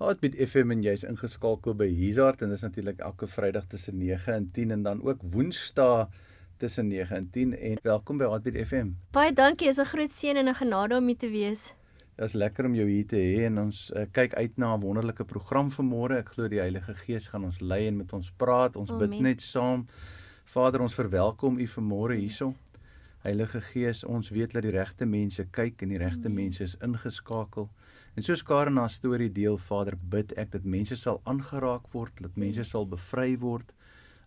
Heartbeat FM en jy's ingeskakel by Hizard en dis natuurlik elke Vrydag tussen 9 en 10 en dan ook Woensdae tussen 9 en 10 en welkom by Heartbeat FM. Baie dankie, is 'n groot seën en 'n genade om hier te wees. Dit is lekker om jou hier te hê en ons kyk uit na 'n wonderlike program vanmôre. Ek glo die Heilige Gees gaan ons lei en met ons praat. Ons Amen. bid net saam. Vader, ons verwelkom U vanmôre hierso. Heilige Gees, ons weet dat die regte mense kyk en die regte mense is ingeskakel. En soos Karen haar storie deel, Vader, bid ek dat mense sal aangeraak word, dat mense sal bevry word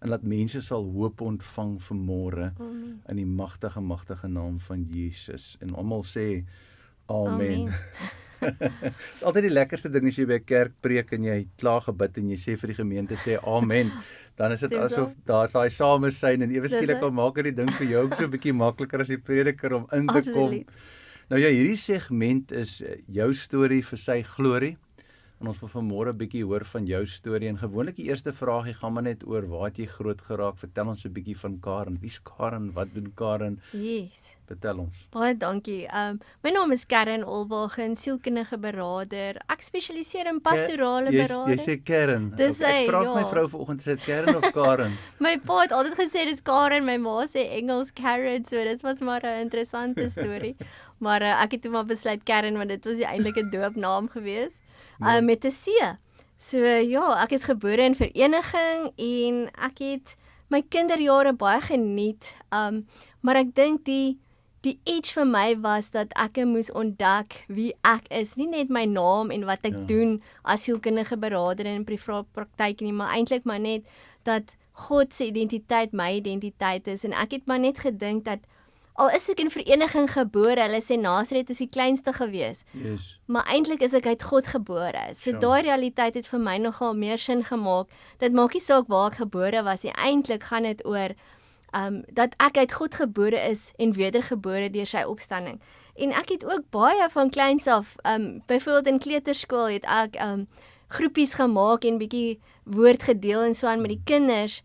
en dat mense sal hoop ontvang vanmôre in die magtige naam van Jesus. En almal sê Amen. Dit is altyd die lekkerste ding as jy by 'n kerk preek en jy klaar gebid en jy sê vir die gemeente sê Amen. Dan is dit asof daar's daai samesyn en ewe skielik kom maak dit die ding vir jou ook so 'n bietjie makliker as die prediker om in te kom. Absoluut. Nou ja, hierdie segment is jou storie vir sy glorie. En ons wil vanmôre 'n bietjie hoor van jou storie en gewoonlik die eerste vraagie gaan maar net oor waar het jy groot geraak? Vertel ons 'n bietjie van Karen. Wie's Karen? Wat doen Karen? Yes. Vertel ons. Baie dankie. My naam is Karen Olwagen, sielkundige beraader. Ek spesialiseer in pastorale Jy berading. sê Karen. Dis Ek hy, vra ja. vir my vrou vanoggend sê Karen of Karen? My pa het altyd gesê dis Karen, my ma sê Engels Karen, so dit was maar 'n interessante storie. Maar ek het toe maar besluit Karen want dit was die eintlike doopnaam gewees. Met 'n C. So ja, ek is gebore in vereniging en ek het my kinderjare baie geniet. Maar ek dink die edge vir my was dat ek moes ontdek wie ek is, nie net my naam en wat ek doen as sielkundige beraader in privaat praktyk nie, maar eintlik maar net dat God se identiteit my identiteit is en ek het maar net gedink dat al is ek in vereniging gebore, hulle sê Nasaret is die kleinste gewees. Yes. Maar eintlik is ek uit God gebore. So daai realiteit het vir my nogal meer sin gemaak. Dit maak nie saak waar ek gebore was nie. Eintlik gaan dit oor dat ek uit God gebore is en wedergebore deur sy opstanding. En ek het ook baie van kleins af, byvoorbeeld in kleuterskool het ek groepies gemaak en bietjie woord gedeel en so aan met die kinders.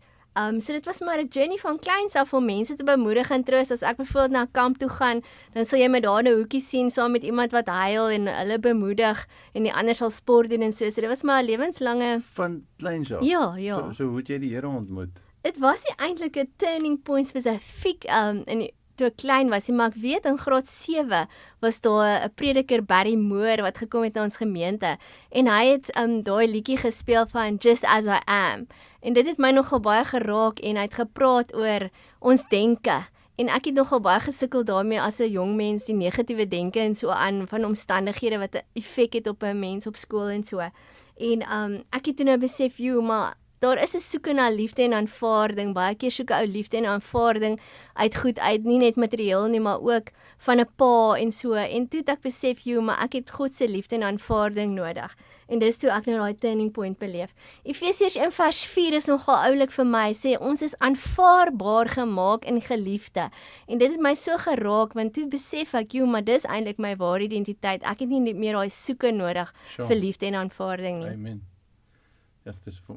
So dit was maar 'n journey van kleins af om mense te bemoedig en troos. As ek byvoorbeeld na 'n kamp toe gaan, dan sal jy my daar in 'n hoekie sien saam met iemand wat huil en hulle bemoedig en die ander sal sport doen en so. So dit was maar 'n lewenslange Van kleins af. Ja. So hoe het jy die Here ontmoet? Dit was nie eintlik 'n turning point spesifiek toe ek klein was, maar ek weet in graad 7 was daar 'n prediker Barry Moore wat gekom het na ons gemeente en hy het daai liedjie gespeel van Just As I Am. En dit het my nogal baie geraak en hy het gepraat oor ons denke. En ek het nogal baie gesukkel daarmee as 'n jong mens, die negatiewe denke en so aan van omstandighede wat 'n effek het op 'n mens op skool en so. En ek het toe nou besef, maar daar is 'n soeke na liefde en aanvaarding. Baie keer soek 'n ou liefde en aanvaarding uit goed uit, nie net materieel nie, maar ook van 'n pa en so. En toe het ek besef, maar ek het God se liefde en aanvaarding nodig. En dis toe ek nou daai turning point beleef. Efesiërs 1:4 is nogal oulik vir my. Sê ons is aanvaarbaar gemaak in geliefde. En dit het my so geraak want toe besef ek, maar dis eintlik my ware identiteit. Ek het nie meer daai soeke nodig vir liefde en aanvaarding nie. Amen. Ja,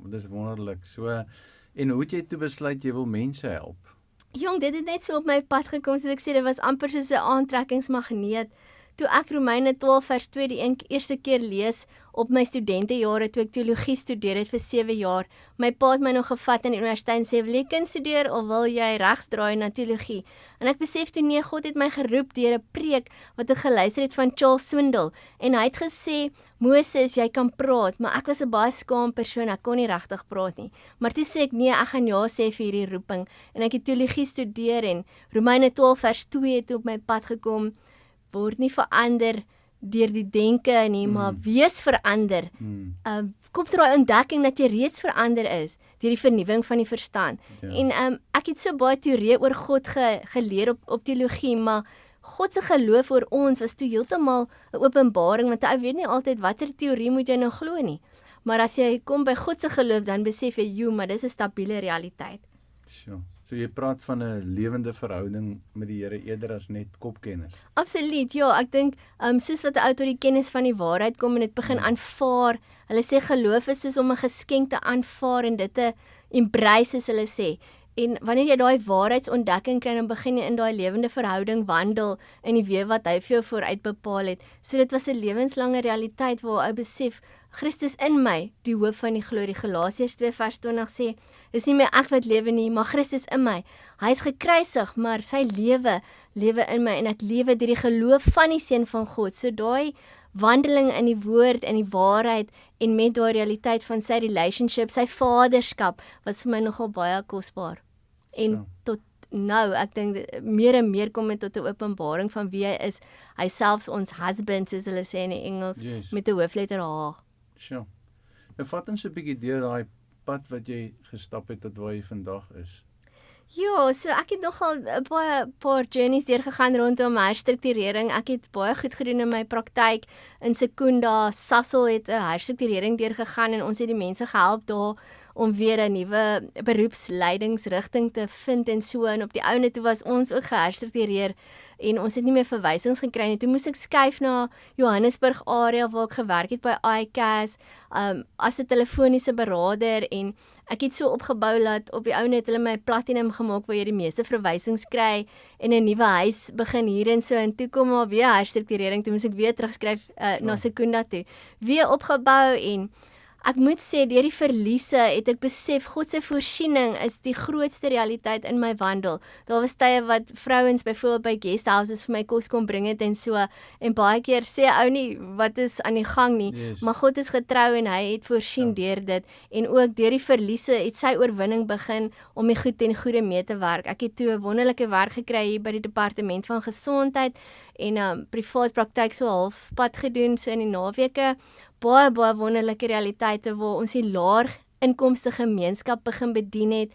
dis wonderlik. So en hoe het jy toe besluit jy wil mense help? Jong, dit het net so op my pad gekom, soos ek sê, dit was amper soos 'n aantrekkingsmagneet. Toe ek Romeine 12:2 die eerste keer lees op my studentejare toe ek teologie studeer het vir 7 jaar. My pa het my nog gevat in die universiteit en sê, wil jy kuns studeer of wil jy regs draai na teologie? En ek besef toe nee, God het my geroep deur 'n preek wat ek geluister het van Charles Swindoll. En hy het gesê, Moses, jy kan praat, maar ek was 'n baie skaam persoon, ek kon nie regtig praat nie. Maar toe sê ek, nee, ek gaan ja sê vir hierdie roeping. En ek het teologie studeer en Romeine 12:2 het op my pad gekom, word nie verander deur die denke nie, maar wees verander. Kom tot daai ontdekking dat jy reeds verander is deur die vernuwing van die verstand. En ek het so baie teorieë oor God geleer op teologie, maar God se geloof oor ons was toe heeltemal 'n openbaring, want jy weet nie altyd watter teorie moet jy nou glo nie. Maar as jy kom by God se geloof, dan besef jy, maar dis 'n stabiele realiteit. So jy praat van 'n lewende verhouding met die Here eerder as net kopkennis. Absoluut, ja, ek dink soos wat 'n ou tot die kennis van die waarheid kom en dit begin aanvaar. Hulle sê geloof is soos om 'n geskenk te aanvaar en dit te embrace, soos hulle sê. En wanneer jy daai waarheidsontdekking kry, dan begin jy in daai lewende verhouding wandel in die weë wat hy vir jou vooruit bepaal het. So dit was 'n lewenslange realiteit waar ek besef, Christus in my, die hoop van die glorie. Galasiërs 2:20 sê, dis nie meer ek wat lewe nie, maar Christus in my. Hy is gekruisig, maar sy lewe in my en ek lewe deur die geloof van die Seun van God. So daai wandeling in die woord, in die waarheid en met daai realiteit van sy relationship, sy vaderskap, was vir my nogal baie kosbaar. En Ja. tot nou, ek dink meer en meer kom dit tot 'n openbaring van wie hy is. Hy selfs ons husband, soos hulle sê in die Engels, Yes. met 'n hoofletter H. Sjoe. Nou vat ons 'n bietjie deur daai pad wat jy gestap het tot waar jy vandag is. Ja, so ek het nogal 'n paar journeys deurgegaan rondom herstrukturering. Ek het baie goed gedoen in my praktyk in Secunda. Sasol het 'n herstrukturering deurgegaan en ons het die mense gehelp daar om weer 'n nuwe beroepsleidingsrigting te vind en so, en op die ouene toe was ons ook geherstruktureer en ons het nie meer verwysings gekry nie. Toe moes ek skuif na Johannesburg area waar ek gewerk het by iCAS as 'n telefoniese beraader, en ek het so opgebou dat op die ouene het hulle my platinum gemaak waar jy die meeste verwysings kry en 'n nuwe huis begin hier en so, en toe kom maar weer herstrukturering, toe moes ek weer terugskryf na Secunda toe. Weer opgebou, en ek moet sê, deur die verliese het ek besef, God se voorsiening is die grootste realiteit in my wandel. Daar was tye wat vrouens byvoorbeeld by guesthouses vir my kos kom bring het en so, en baie keer sê ou nie, wat is aan die gang nie, Yes. maar God is getrou en hy het voorsien deur dit, en ook deur die verliese het sy oorwinning begin om die goed ten goeie mee te werk. Ek het toe 'n wonderlike werk gekry hier by die departement van gesondheid, en privaat praktyk so halfpad gedoen, so in die naweke, baie wonderlike realiteite waar ons die laer inkomste gemeenskap begin bedien het,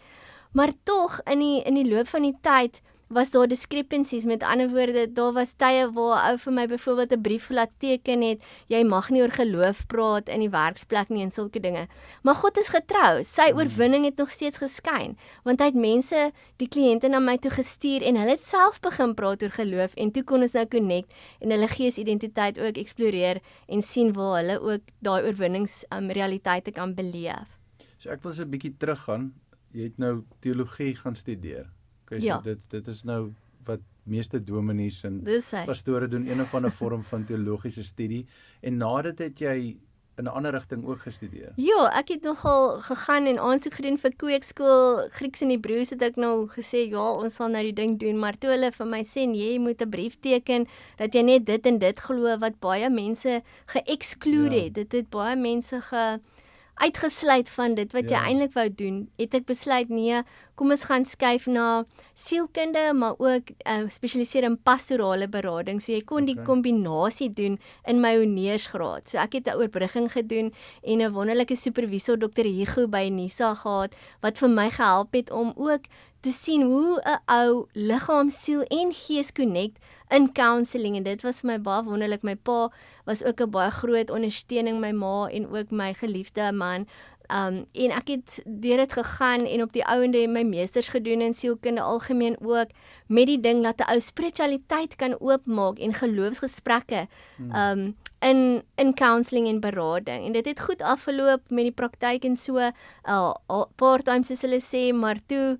maar tog in die loop van die tyd was daar discrepancies. Met ander woorde, daar was tye waar 'n ou vir my byvoorbeeld 'n brief laat teken het, jy mag nie oor geloof praat in die werksplek nie en sulke dinge. Maar God is getrou, sy oorwinning het nog steeds geskyn, want hy het mense, die kliënte na my toe gestuur en hulle het self begin praat oor geloof, en toe kon ons nou connect en hulle geesidentiteit ook eksploreer en sien waar hulle ook daai oorwinningsrealiteite kan beleef. So ek wil so 'n bietjie teruggaan. Jy het nou teologie gaan studeer. Okay, so Ja. dit is nou wat meeste dominees en Dis hy. pastore doen, een of ander vorm van teologiese studie, en na dit het jy in 'n ander rigting ook gestudeer. Ja, ek het nogal gegaan en aansoek gedoen vir kweekskool, Grieks en Hebreëus het ek nou gesê, ja, ons sal nou die ding doen, maar toe hulle vir my sê, nee, jy moet 'n brief teken, dat jy net dit en dit glo, wat baie mense ge-exclude Ja. het, dit het baie mense uitgesluit van dit wat jy Ja. eintlik wou doen, het ek besluit, nee, kom ons gaan skuif na sielkunde, maar ook spesialiseer in pastorale berading, so jy kon die Okay. kombinasie doen in my honeursgraad. So ek het 'n oorbrugging gedoen en 'n wonderlike supervisor, Dr. Hugo by NISA gehad, wat vir my gehelp het om ook te sien hoe 'n ou liggaam, siel en gees connect in counselling, en dit was vir my baie wonderlik. My pa was ook 'n baie groot ondersteuning, my ma en ook my geliefde man. En ek het deur dit gegaan en op die ouende my meesters gedoen in sielkunde algemeen ook, met die ding dat 'n ou spiritualiteit kan oopmaak en geloofsgesprekke in counselling en berading. En dit het goed afgeloop met die praktyk en so, part-time soos hulle sê, maar toe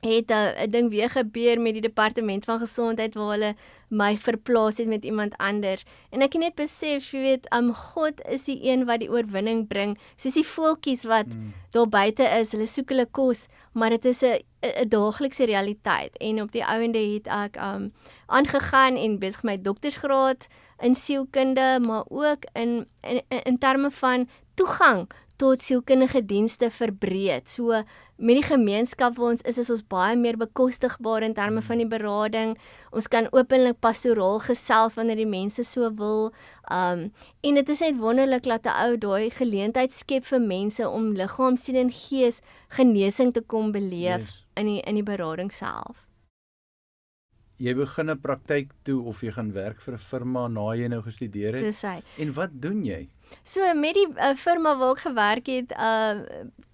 het 'n ding weer gebeur met die departement van gesondheid waar hulle my verplaas het met iemand anders. En ek het net besef, jy weet, God is die een wat die oorwinning bring, soos die voeltjies wat daar buite is, hulle soek hulle kos, maar dit is 'n daaglikse realiteit. En op die ouende het ek aangegaan en besig my doktersgraad in sielkunde, maar ook in terme van toegang tot sielkundige dienste verbreed. So met die gemeenskap waar ons is ons baie meer bekostigbaar in terme van die berading. Ons kan openlik pastoraal gesels wanneer die mense so wil. En dit is net wonderlik dat 'n ou daai geleentheid skep vir mense om liggaam, siel en gees genesing te kom beleef. Yes. In die berading self. Jy begin 'n praktyk toe of jy gaan werk vir 'n firma na jy nou gestudeer het. Dis hy. En wat doen jy? So met die firma waar ek gewerk het,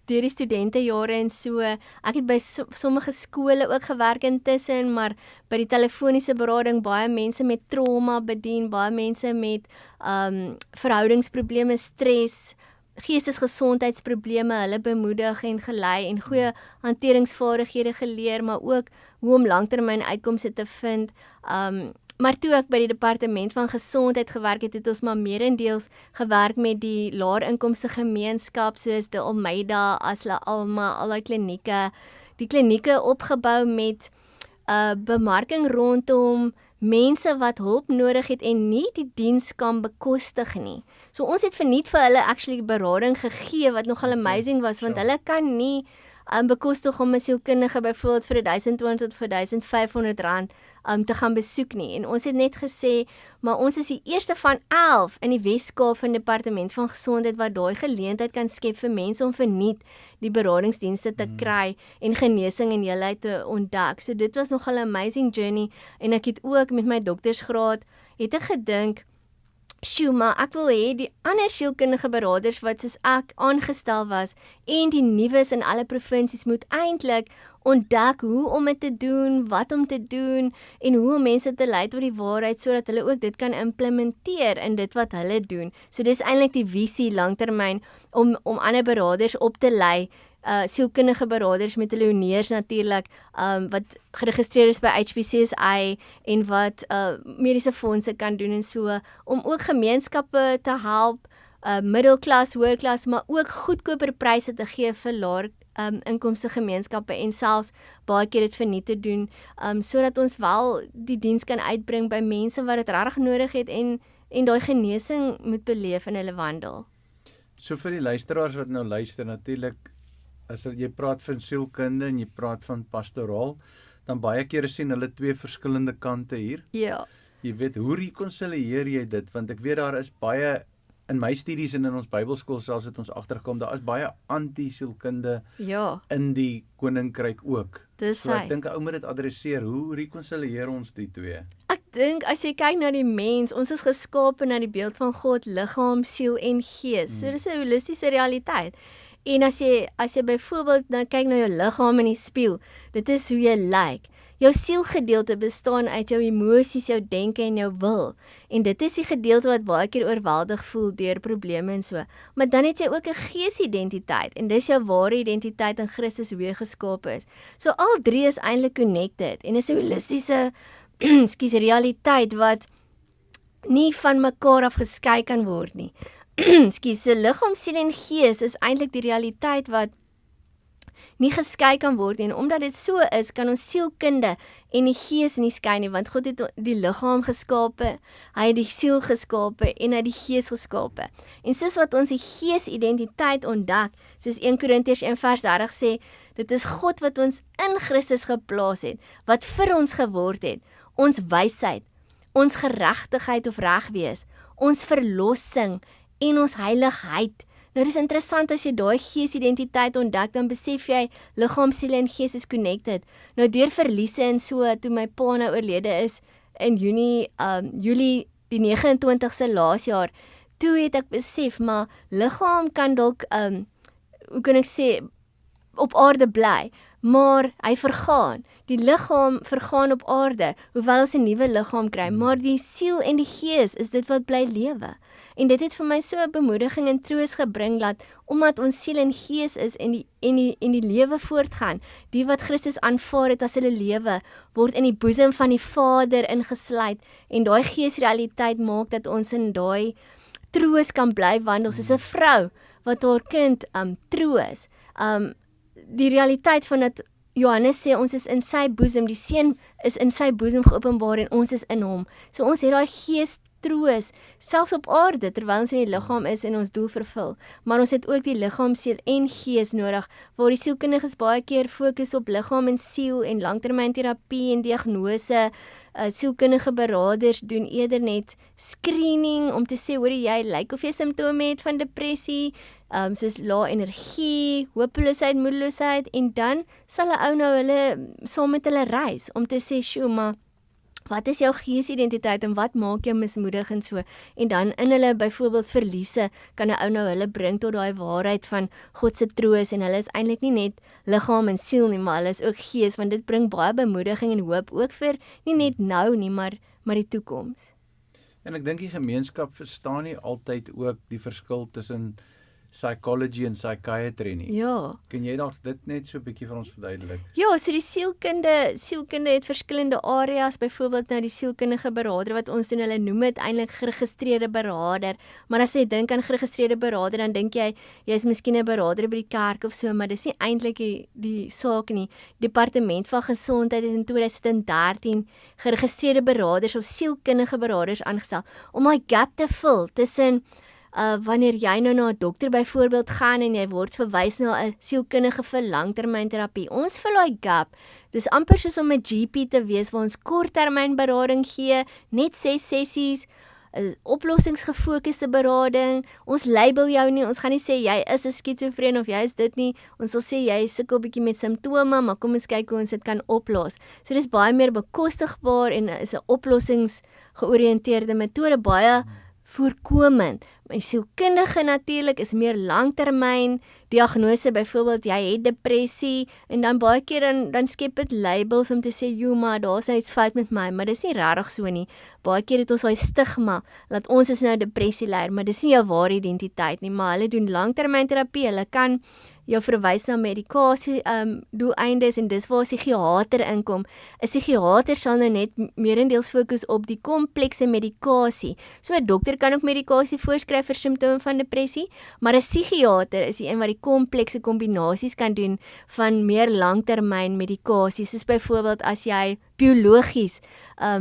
deur die studentejare en so, ek het by sommige skole ook gewerk intussen, maar by die telefoniese berading baie mense met trauma bedien, baie mense met verhoudingsprobleme, stres, geestesgesondheidsprobleme, hulle bemoedig en gelei en goeie hanteringsvaardighede geleer, maar ook hoe om langtermyn uitkomste te vind. Maar toe ek by die departement van gesondheid gewerk het ons maar meerendeels gewerk met die laer inkomste gemeenskap soos die Almeida, Asla Alma, al die klinieke. Die klinieke opgebou met bemarking rondom mense wat hulp nodig het en nie die diens kan bekostig nie. So ons het verniet vir hulle actually berading gegee wat nogal amazing was, want hulle kan nie bekostig om 'n sielkundige byvoorbeeld vir R1200 tot vir R1500 te gaan besoek nie. En ons het net gesê, maar ons is die eerste van 11 in die Wes-Kaap van Departement van Gesondheid wat daai geleentheid kan skep vir mense om verniet die beradingsdienste te kry en genesing en heelheid te ontdek. So dit was nogal 'n amazing journey en ek het ook met my doktersgraad het ek gedink, sjoe, maar ek wil hê die ander sielkundige beraders wat soos ek aangestel was en die nuus in alle provinsies moet eintlik ontdek hoe om dit te doen, wat om te doen en hoe om mense te lei tot die waarheid sodat hulle ook dit kan implementeer in dit wat hulle doen. So dis eintlik die visie langtermyn om ander beraders op te lei, sielkundige beraders met hulle honeurs natuurlik, wat geregistreer is by HPCSA en wat mediese fondse kan doen en so, om ook gemeenskappe te help, middelklas, hoërklas, maar ook goedkoper pryse te gee vir laer inkomste gemeenskappe en selfs baie keer dit verniet te doen, sodat ons wel die diens kan uitbring by mense wat dit regtig nodig het en daai genesing moet beleef in hulle wandel. So vir die luisteraars wat nou luister, natuurlik, as jy praat van sielkunde en jy praat van pastoraal, dan baie kere sien hulle twee verskillende kante hier. Ja. Jy weet, hoe rekoncilieer jy dit? Want ek weet daar is baie, in my studies en in ons Bybelskool selfs het ons agtergekom, daar is baie anti-sielkunde in die koninkryk ook. So ek dink 'n ou moet dit adresseer. Hoe rekoncilieer ons die twee? Ek dink as jy kyk na die mens, ons is geskape na die beeld van God, liggaam, siel en gees. So dis 'n holistiese realiteit. En as jy byvoorbeeld nou kyk na jou liggaam in die spieël, dit is hoe jy lyk. Jou sielgedeelte bestaan uit jou emosies, jou denke en jou wil. En dit is die gedeelte wat baie keer oorweldig voel deur probleme en so. Maar dan het jy ook 'n geesidentiteit en dis jou ware identiteit in Christus hoe jy geskape is. So al drie is eintlik connected en is 'n holistiese realiteit wat nie van mekaar af geskei kan word nie. So liggaam, siel en gees is eintlik die realiteit wat nie geskei kan word nie. En omdat dit so is, kan ons sielkunde en die gees nie skei nie, want God het die liggaam geskape, hy het die siel geskape en hy het die gees geskape. En soos wat ons die geesidentiteit ontdek, soos 1 Korintiërs 1:30 sê, dit is God wat ons in Christus geplaas het, wat vir ons geword het, ons wysheid, ons geregtigheid of regwees, ons verlossing en ons heiligheid. Nou dis interessant as jy daai geesidentiteit ontdek, dan besef jy liggaam, siel en gees is connected. Nou deur verliese en so, toe my pa nou oorlede is in Julie die 29ste laas jaar, toe het ek besef, maar liggaam kan dalk hoe kan ek sê, op aarde bly, maar hy vergaan. Die liggaam vergaan op aarde, hoewel ons 'n nuwe liggaam kry, maar die siel en die gees is dit wat bly lewe. En dit het vir my so 'n bemoediging en troos gebring dat omdat ons siel en gees is en die lewe voortgaan, die wat Christus aanvaar het as hulle lewe, word in die boesem van die Vader ingesluit en daai geesrealiteit maak dat ons in daai troos kan bly wandel soos 'n vrou wat haar kind troos. Die realiteit van dat Johannes sê ons is in sy boesem, die seun is in sy boesem geopenbaar en ons is in hom. So ons het daai gees troos, selfs op aarde terwyl ons in die liggaam is en ons doel vervul. Maar ons het ook die liggaam, siel en gees nodig, waar die sielkundiges baie keer fokus op liggaam en siel en langtermynterapie en diagnose. Sielkundige beraders doen eerder net screening om te sê, hoor jy lyk of jy simptome het van depressie, soos lae energie, hopeloosheid, moedeloosheid, en dan sal 'n ou nou hulle saam met hulle reis om te sê, sjoe, maar wat is jou geesidentiteit en wat maak jou mismoedig en so, en dan in hulle byvoorbeeld verliese, kan 'n ou nou hulle bring tot daai waarheid van God se troos, en hulle is eintlik nie net liggaam en siel nie, maar hulle is ook gees, want dit bring baie bemoediging en hoop, ook vir nie net nou nie, maar die toekoms. En ek dink die gemeenskap verstaan nie altyd ook die verskil tussen psychology en psychiatry nie. Ja. Kan jy dalk dit net so 'n bietjie vir ons verduidelik? Ja, so die sielkunde het verskillende areas, byvoorbeeld nou die sielkundige beraader wat ons doen, hulle noem dit eintlik geregistreerde beraader, maar as jy dink aan geregistreerde beraader, dan dink jy is miskien 'n beraader by die kerk of so, maar dis nie eintlik die saak nie. Departement van Gesondheid het in 2013 geregistreerde beraders of sielkundige beraders aangestel om daai gap te vul tussen wanneer jy nou na 'n dokter byvoorbeeld gaan en jy word verwys na 'n sielkundige vir langtermynterapie. Ons vul daai gap. Dis amper soos om 'n GP te wees waar ons korttermynberading gee, net 6 sessies, oplossingsgefokuste berading. Ons label jou nie, ons gaan nie sê jy is 'n skizofreen of jy is dit nie. Ons sal sê jy sukkel bietjie met simptome, maar kom ons kyk hoe ons dit kan oplos. So dis baie meer bekostigbaar en is 'n oplossingsgeoriënteerde metode, baie voorkomend. My sielkundige natuurlik is meer langtermyn diagnose, byvoorbeeld jy het depressie en dan baie keer dan skep dit labels om te sê joe, maar daar's iets fout met my, maar dis nie regtig so nie. Baie keer het ons daai stigma dat ons is nou depressie ly, maar dis nie jou ware identiteit nie, maar hulle doen langtermynterapie, hulle kan jou verwys na medikasie doeleindes en dis waar 'n psigiater inkom. 'n Psigiater sal nou net meerendeels fokus op die komplekse medikasie. So 'n dokter kan ook medikasie voorskryf vir simptome van depressie, maar 'n psigiater is die een wat die komplekse kombinasies kan doen van meer langtermyn medikasie, soos byvoorbeeld as jy biologies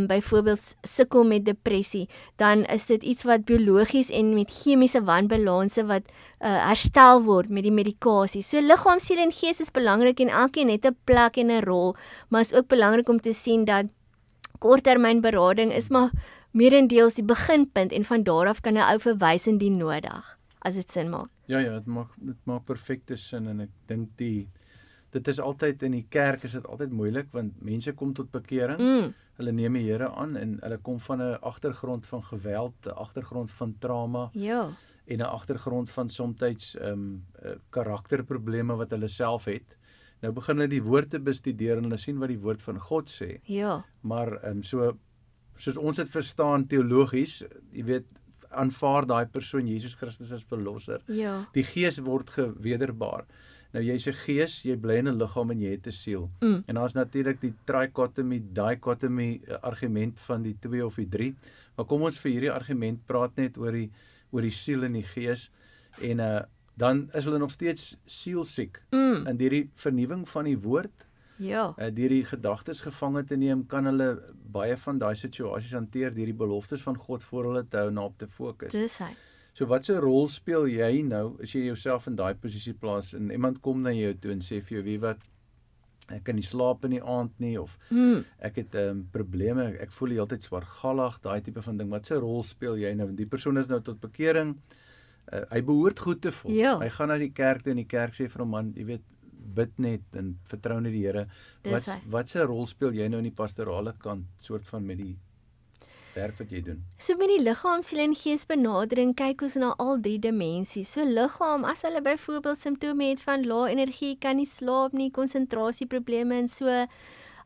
byvoorbeeld sukkel met depressie, dan is dit iets wat biologies en met chemiese wanbalanse wat herstel word met die medikasie. So liggaam, siel en gees is belangrik en elkeen het 'n plek en 'n rol, maar is ook belangrik om te sien dat korttermynberading is maar meerendeels die beginpunt en van daar af kan 'n ou verwys indien nodig, as dit sin maak. Ja, dit maak perfekte sin en ek dink dit is altyd in die kerk is dit altyd moeilik want mense kom tot bekering. Hulle neem die Here aan en hulle kom van 'n agtergrond van geweld, 'n agtergrond van trauma. Ja. En 'n agtergrond van soms karakterprobleme wat hulle self het. Nou begin hulle die woord te bestudeer en hulle sien wat die woord van God sê. Ja. Maar soos ons dit verstaan teologies, jy weet, aanvaar daai persoon Jesus Christus as verlosser. Ja. Die gees word gewederbaar. Nou jy's 'n gees, jy bly in 'n liggaam en jy het 'n siel. En daar's natuurlik die trichotomy, dichotomy argument van die 2 of die 3. Maar kom ons vir hierdie argument praat net oor die siel en die gees en dan is hulle nog steeds sielsiek. En deur die vernuwing van die woord, Ja. deur die gedagtes gevange te neem, kan hulle baie van daai situasies hanteer deur die beloftes van God voor hulle te hou en op te fokus. Dis hy. So wat 'n rol speel jy nou as jy jouself in daai posisie plaas en iemand kom na jou toe en sê vir jou, wie wat, ek kan nie slaap in die aand nie of ek het probleme, ek voel die hele tyd swartgallig, daai tipe van ding. Wat 'n rol speel jy nou? Want die persoon is nou tot bekering. Hy behoort goed te voel. Ja. Hy gaan na die kerk toe en die kerk sê vir hom, man, jy weet, bid net en vertrou net die Here. Wat 'n rol speel jy nou in die pastorale kant soort van met die werk wat jy doen? So met die liggaam, siel en gees benadering kyk ons na al 3 dimensies. So liggaam, as hulle byvoorbeeld simptome het van lae energie, kan nie slaap nie, konsentrasieprobleme en so,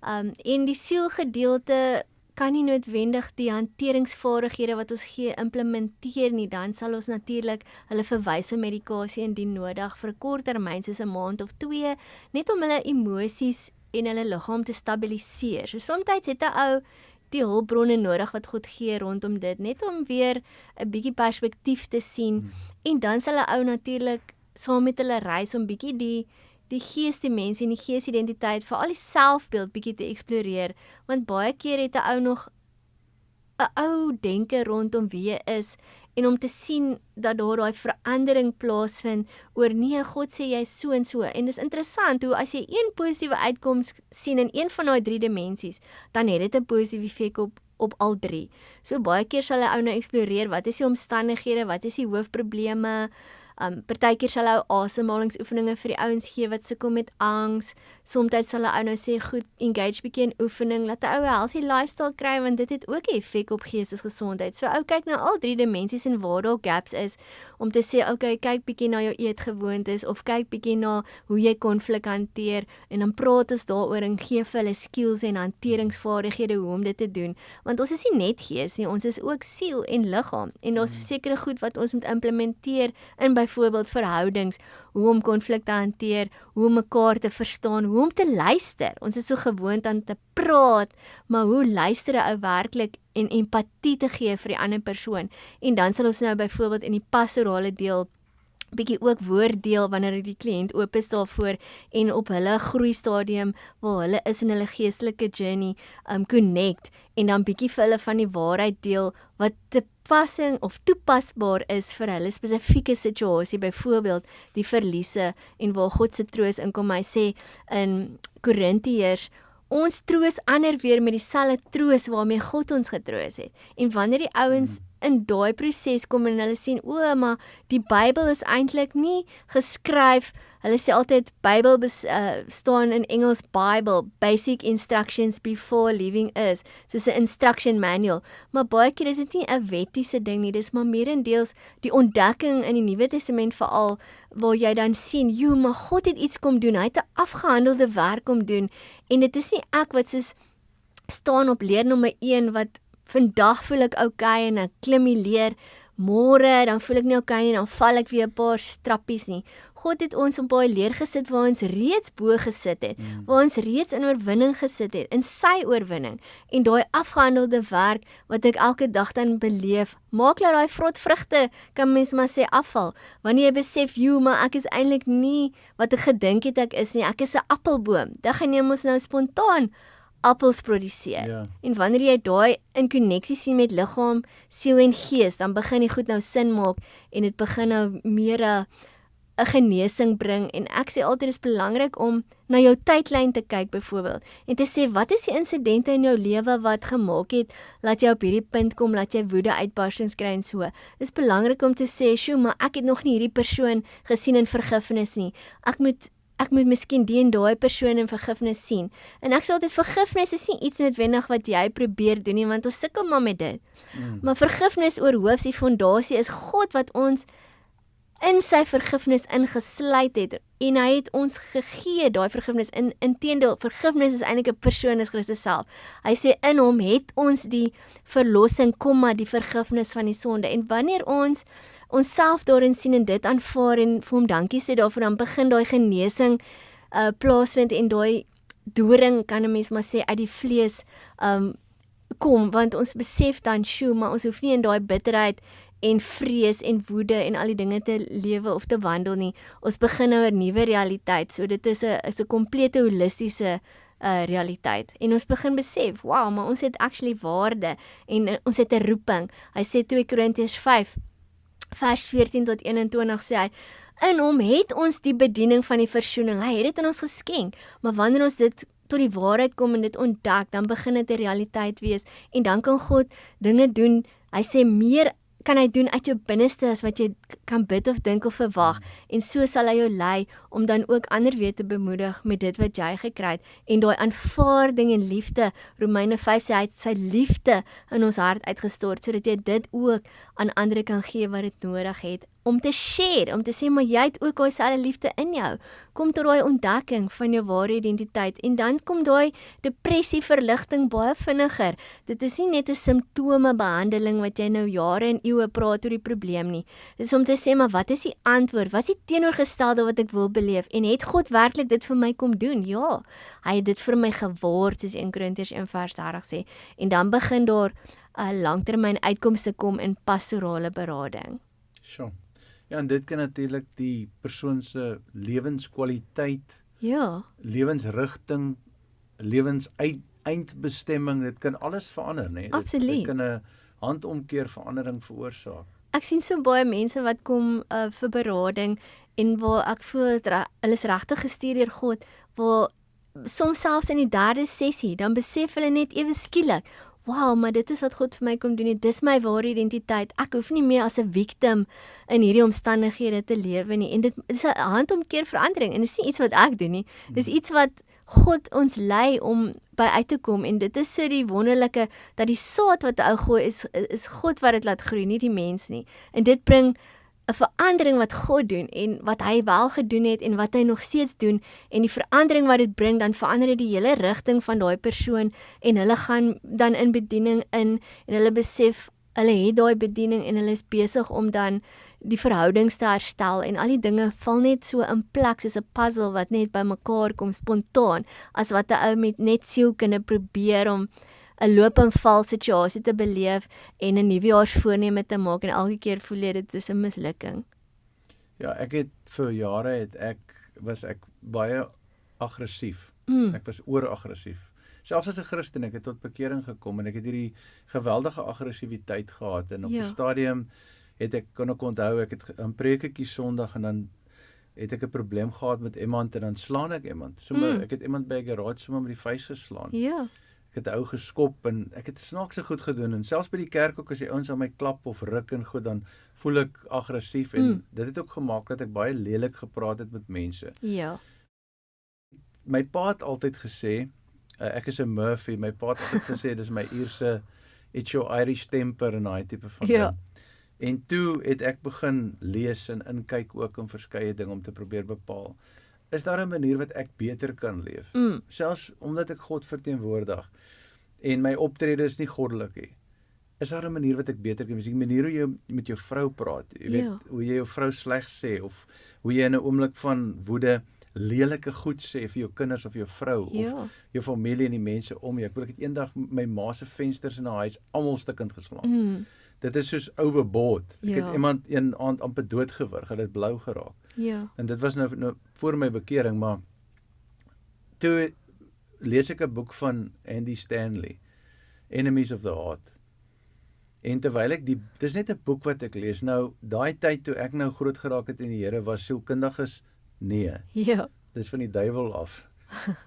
en die sielgedeelte kan nie noodwendig die hanteringsvaardighede wat ons gee implementeer nie, dan sal ons natuurlik hulle verwys vir medikasie indien nodig vir 'n kort termyn soos 'n maand of 2, net om hulle emosies en hulle liggaam te stabiliseer. So soms het 'n ou die hulpbronne nodig wat God gee rondom dit, net om weer 'n bietjie perspektief te sien en dan sal 'n ou natuurlik saam met hulle reis om bietjie die geesdimensie en die geesidentiteit, veral die selfbeeld bietjie te eksploreer, want baie keer het 'n ou nog 'n ou denke rondom wie jy is en om te sien dat daar daai verandering plaasvind oor nee, God sê jy so en so. En dis interessant hoe as jy een positiewe uitkoms sien in een van daai 3 dimensies, dan het dit 'n positiewe effek op al 3. So baie keer sal 'n ou nou eksploreer, wat is die omstandighede, wat is die hoofprobleme, partykeer sal hy asemhalingsoefeninge vir die ouens gee wat sukkel met angs. Soms sal 'n ou nou sê, goed, engage bietjie in oefening, laat 'n ou 'n healthy lifestyle kry, want dit het ook 'n effek op geestesgesondheid. So ou kyk na al 3 dimensies en waar daar gaps is, om te sê, okay, kyk bietjie na jou eetgewoontes, of kyk bietjie na hoe jy konflik hanteer, en dan praat ons daaroor en gee vir hulle skills en hanteringsvaardighede hoe om dit te doen. Want ons is nie net gees nie, ons is ook siel en liggaam, en daar's sekere goed wat ons moet implementeer in byvoorbeeld verhoudings, hoe om konflik te hanteer, hoe om mekaar te verstaan, hoe om te luister. Ons is so gewoond aan te praat, maar hoe luister 'n ou werklik en empatie te gee vir die ander persoon. En dan sal ons nou byvoorbeeld in die pastorale deel bietjie ook woord deel wanneer die kliënt oop is daarvoor en op hulle groeistadium waar hulle is in hulle geestelike journey connect en dan bietjie vir hulle van die waarheid deel wat toepassing of toepasbaar is vir hulle spesifieke situasie, byvoorbeeld die verliese en waar God se troos inkom. Hy sê in Korintiërs, ons troos ander weer met dieselfde troos waarmee God ons getroos het. En wanneer die ouens in daai proses kom en hulle sien, maar die Bybel is eintlik nie geskryf, hulle sê altyd, Bybel staan in Engels Bible, Basic Instructions Before Leaving Earth, soos 'n instruction manual, maar baie keer is dit nie 'n wettiese ding nie, dis maar meerendeels die ontdekking in die Nuwe Testament veral, waar jy dan sien, maar God het iets kom doen, hy het 'n afgehandelde werk kom doen, en dit is nie ek wat soos staan op leer nommer 1 wat vandag voel ek okay en ek klim die leer, môre dan voel ek nie okay nie, dan val ek weer 'n paar strappies nie. God het ons op daai leer gesit waar ons reeds bo gesit het, waar ons reeds in oorwinning gesit het, in sy oorwinning, en daai afgehandelde werk wat ek elke dag dan beleef, maak dat daai vrot vrugte, kan mens maar sê, afval, wanneer jy besef, maar ek is eintlik nie wat ek gedink het ek is nie, ek is 'n appelboom, dan gaan jy mos nou spontaan appels produseer. Ja. En wanneer jy daai in konneksie sien met liggaam, siel en gees, dan begin die goed nou sin maak en dit begin nou meer 'n genesing bring. En ek sê altyd, is belangrik om na jou tydlyn te kyk byvoorbeeld en te sê, wat is die insidente in jou lewe wat gemaak het laat jy op hierdie punt kom, laat jy woede uitbarstings kry en so. Dis belangrik om te sê, maar ek het nog nie hierdie persoon gesien in vergifnis nie. Ek moet miskien die en daai persoon in vergifnis sien. En ek sê altyd, vergifnis is nie iets noodwendig wat jy probeer doen nie, want ons sukkel maar met dit. Maar vergifnis oorhoofs die fondasie is God wat ons in sy vergifnis ingesluit het, en hy het ons gegee daai vergifnis. Inteendeel, vergifnis is eintlik 'n persoon, is Christus self. Hy sê in hom het ons die verlossing, die vergifnis van die sonde. En wanneer ons onsself daarin sien en dit aanvaar en vir hom dankie sê daarvoor, dan begin daai genesing plaasvind en daai doring, kan 'n mens maar sê, uit die vlees kom, want ons besef dan, maar ons hoef nie in daai bitterheid en vrees en woede en al die dinge te lewe of te wandel nie. Ons begin nou 'n nuwe realiteit, so dit is 'n komplete holistiese realiteit. En ons begin besef, maar ons het actually waarde en ons het 'n roeping. Hy sê 2 Korintiërs 5 vers 14 tot 21 sê hy, in hom het ons die bediening van die versoening. Hy het dit in ons geskenk, maar wanneer ons dit tot die waarheid kom en dit ontdek, dan begin dit 'n realiteit wees en dan kan God dinge doen. Hy sê meer kan hy doen uit jou binneste as wat jy kan bid of dink of verwag, en so sal hy jou lei om dan ook ander weer te bemoedig met dit wat jy gekry het, en daai aanvaarding en liefde. Romeine 5 sê hy het sy liefde in ons hart uitgestort, sodat jy dit ook aan ander kan gee wat dit nodig het, om te share, om te sê, maar jy het ook daai selfde liefde in jou. Kom tot daai ontdekking van jou ware identiteit, en dan kom daai depressie verligting baie vinniger. Dit is nie net 'n simptomebehandeling wat jy nou jare en eeue praat oor die probleem nie. Dit is om te sê, maar wat is die antwoord? Wat is die teenoorgestelde wat ek wil beleef? En het God werklik dit vir my kom doen? Ja, hy het dit vir my geword, soos 1 Korintiërs 1 vers 30 sê. En dan begin daar 'n langtermyn uitkomste kom in pastorale berading. Sure. Ja, en dit kan natuurlik die persoon se lewenskwaliteit, lewensrigting, eindbestemming, dit kan alles verander, né? Absoluut. Dit kan 'n handomkeer verandering veroorsaak. Ek sien so baie mense wat kom vir berading en waar ek voel hulle is regtig gestuur deur God, waar soms selfs in die 3de sessie, dan besef hulle net ewe skielik, maar dit is wat God vir my kom doen, dis my ware identiteit, ek hoef nie meer as 'n victim in hierdie omstandighede te lewe nie, en dit is 'n handomkeer verandering, en dit is nie iets wat ek doen nie, dis iets wat God ons lei om by uit te kom, en dit is so die wonderlike, dat die saad wat ou gooi, is God wat dit laat groei, nie die mens nie, en dit bring 'n verandering wat God doen, en wat hy wel gedoen het, en wat hy nog steeds doen, en die verandering wat dit bring, dan verander dit die hele rigting van daai persoon, en hulle gaan dan in bediening in, en hulle besef, hulle het daai bediening, en hulle is besig om dan die verhoudings te herstel en al die dinge val net so in plek soos 'n puzzle wat net bymekaar kom spontaan, as wat 'n ou met net sielkunde probeer om 'n loop en val situasie te beleef en 'n nuwejaarsvoorneme te maak en elke keer voel jy dit is 'n mislukking. Ja, ek het vir jare was ek baie aggressief. Ek was ooraggressief. Selfs as 'n Christen, ek het tot bekering gekom en ek het hierdie geweldige aggressiwiteit gehad en op 'n stadium kon ek onthou, ek het 'n preekietjie Sondag en dan het ek 'n probleem gehad met iemand en dan slaan ek iemand. Ek het iemand by 'n garage sommer met die vuis geslaan. Ja. Ek het 'n ou geskop en ek het snaakse goed gedoen en selfs by die kerk ook as die ouens aan my klap of ruk en goed, dan voel ek aggressief en dit het ook gemaak dat ek baie lelik gepraat het met mense. Ja. My pa het altyd gesê, ek is 'n Murphy, my pa het altyd gesê dis my Ierse, it's your Irish temper en daai tipe van ding. En toe het ek begin lees en inkyk ook in verskeie dinge om te probeer bepaal, is daar 'n manier wat ek beter kan leef? Selfs omdat ek God verteenwoordig en my optrede is nie goddelik nie. Is daar 'n manier wat ek beter kan wees? Die manier hoe jy met jou vrou praat, jy weet, hoe jy jou vrou sleg sê of hoe jy in 'n oomblik van woede lelike goed sê vir jou kinders of jou vrou of jou familie en die mense om jou. Ek het eendag my ma se vensters in haar huis almal stukkend geslaan. Dit is soos overboard. Ek het iemand een aand amper doodgewurg, het dit blou geraak. Ja. En dit was nou voor my bekering, maar toe lees ek 'n boek van Andy Stanley, Enemies of the Heart. En terwyl ek dis net 'n boek wat ek lees. Nou, daai tyd toe ek nou groot geraak het in die Here, was sielkundiges nee. Ja. Dis van die duiwel af.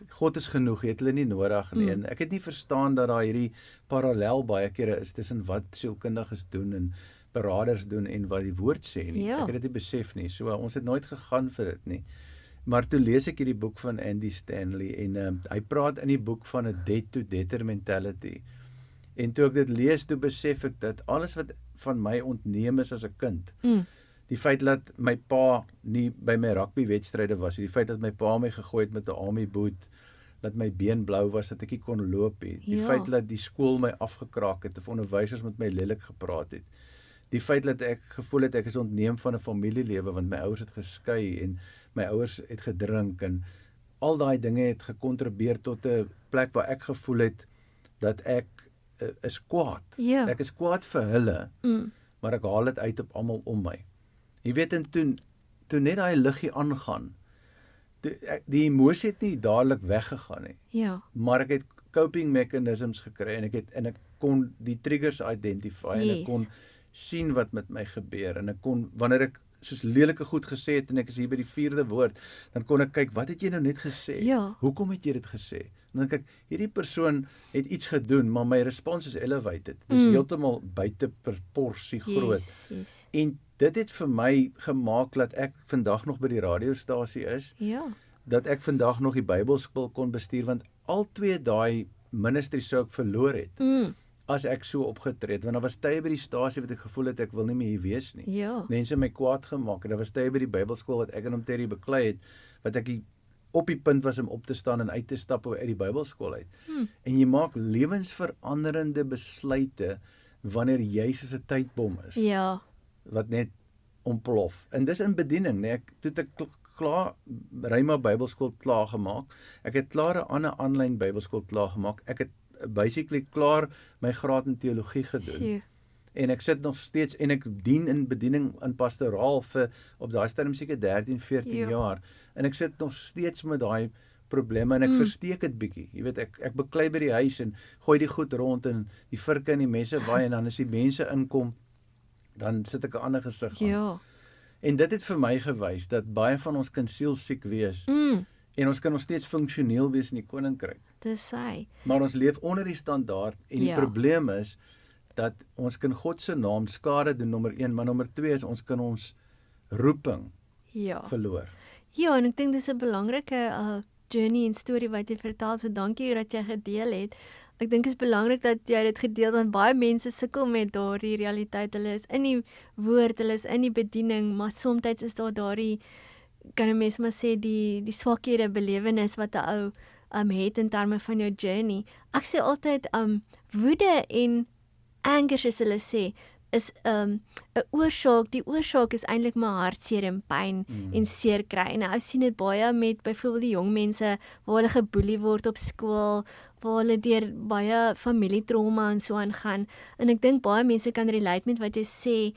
God is genoeg, jy het hulle nie nodig nie. En ek het nie verstaan dat daar hierdie parallel baie kere is tussen wat sielkundiges doen en beraders doen en wat die woord sê nie. Ek het dit nie besef nie. So ons het nooit gegaan vir dit nie. Maar toe lees ek hierdie boek van Andy Stanley en hy praat in die boek van 'n debt to debtor mentality. En toe ek dit lees, toe besef ek dat alles wat van my ontneem is as 'n kind, die feit dat my pa nie by my rugbywedstryde was, die feit dat my pa my gegooi het met 'n army boot, dat my been blou was, dat ek nie kon loop nie, die feit dat die skool my afgekraak het of onderwysers met my lelik gepraat het, die feit dat ek gevoel het ek is ontneem van 'n familielewe want my ouers het geskei en my ouers het gedrink en al daai dinge het gekontribueer tot 'n plek waar ek gevoel het dat ek is kwaad. Ek is kwaad vir hulle, maar ek haal dit uit op almal om my. Jy weet, en toe net daai liggie aangaan, die emosie het nie dadelik weggegaan nie. Maar ek het coping mechanisms gekry en ek kon die triggers identify en ek kon sien wat met my gebeur en ek kon, wanneer ek soos lelike goed gesê het en ek is hier by die 4de woord, dan kon ek kyk, wat het jy nou net gesê? Hoekom het jy dit gesê? En dan kyk, hierdie persoon het iets gedoen, maar my respons is elevated. Dit is heeltemal buite proporsie groot. En dit het vir my gemaak dat ek vandag nog by die radiostasie is, dat ek vandag nog die Bybelskool kon bestuur, want al twee daai ministries sou ek verloor het, as ek so opgetree het, want daar was tye by die stasie wat ek gevoel het, ek wil nie meer hier wees nie. Mense my kwaad gemaak, en daar was tye by die Bybelskool wat ek en hom Terry beklei het, wat ek op die punt was om op te staan en uit te stap uit die Bybelskool uit. En jy maak lewensveranderende besluite, wanneer jy soos 'n tydbom is, wat net ontplof. En dis in bediening, nee, toe ek klaar Rhema Bybelskool klaar gemaak, ek het klaar 'n ander aanlyn Bybelskool klaar gemaak, ek het basically klaar my graad in teologie gedoen. En ek sit nog steeds, en ek dien in bediening in pastoraal vir, op daai stadium seker 13, 14 jaar, en ek sit nog steeds met daai probleme, en ek versteek dit bietjie, jy weet, ek beklei by die huis, en gooi die goed rond, en die virke en die mense waai, en dan as die mense inkom, dan sit ek 'n ander gesig aan. En dit het vir my gewys, dat baie van ons kan sielsiek wees, en ons kan nog steeds funksioneel wees in die koninkryk. Dis hy. Maar ons leef onder die standaard, en die probleem is, dat ons kan God se naam skade doen, nommer 1, maar nommer 2 is, ons kan ons roeping verloor. En ek dink dis 'n belangrike journey en storie wat jy vertel, so dankie dat jy gedeel het. Ek dink dit is belangrik dat jy dit gedeel, want baie mense sukkel met daardie realiteit, hulle is in die woord, hulle is in die bediening, maar soms is daar daardie, kan 'n mens maar sê, die swakhede belewenis wat 'n ou het in terme van jou journey. Ek sê altyd, woede en anger, soos hulle sê, is 'n oorsaak, die oorsaak is eintlik maar hartseer en pyn en seer kry. En ou sien dit baie met byvoorbeeld die jong mense waar hulle geboelie word op skool, waar hulle deur baie familietrauma en so aangaan. En ek dink baie mense kan relate met wat jy sê,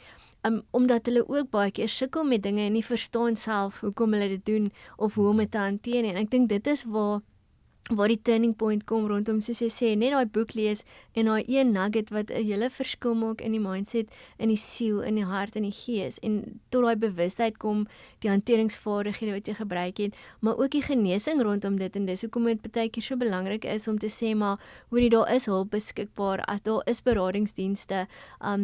omdat hulle ook baie keer sukkel met dinge en nie verstaan self hoekom hulle dit doen of hoe om dit te hanteer nie. En ek dink dit is waar die turning point kom rondom, soos jy sê, net daai boek lees en daai een nugget wat 'n hele verskil maak in die mindset, in die siel, in die hart en die gees, en tot daai bewustheid kom, die hanteringsvaardighede wat jy gebruik het, maar ook die genesing rondom dit, en dis hoekom dit baie keer so belangrik is om te sê, maar hoorie, daar is hulp beskikbaar, daar is beradingsdienste,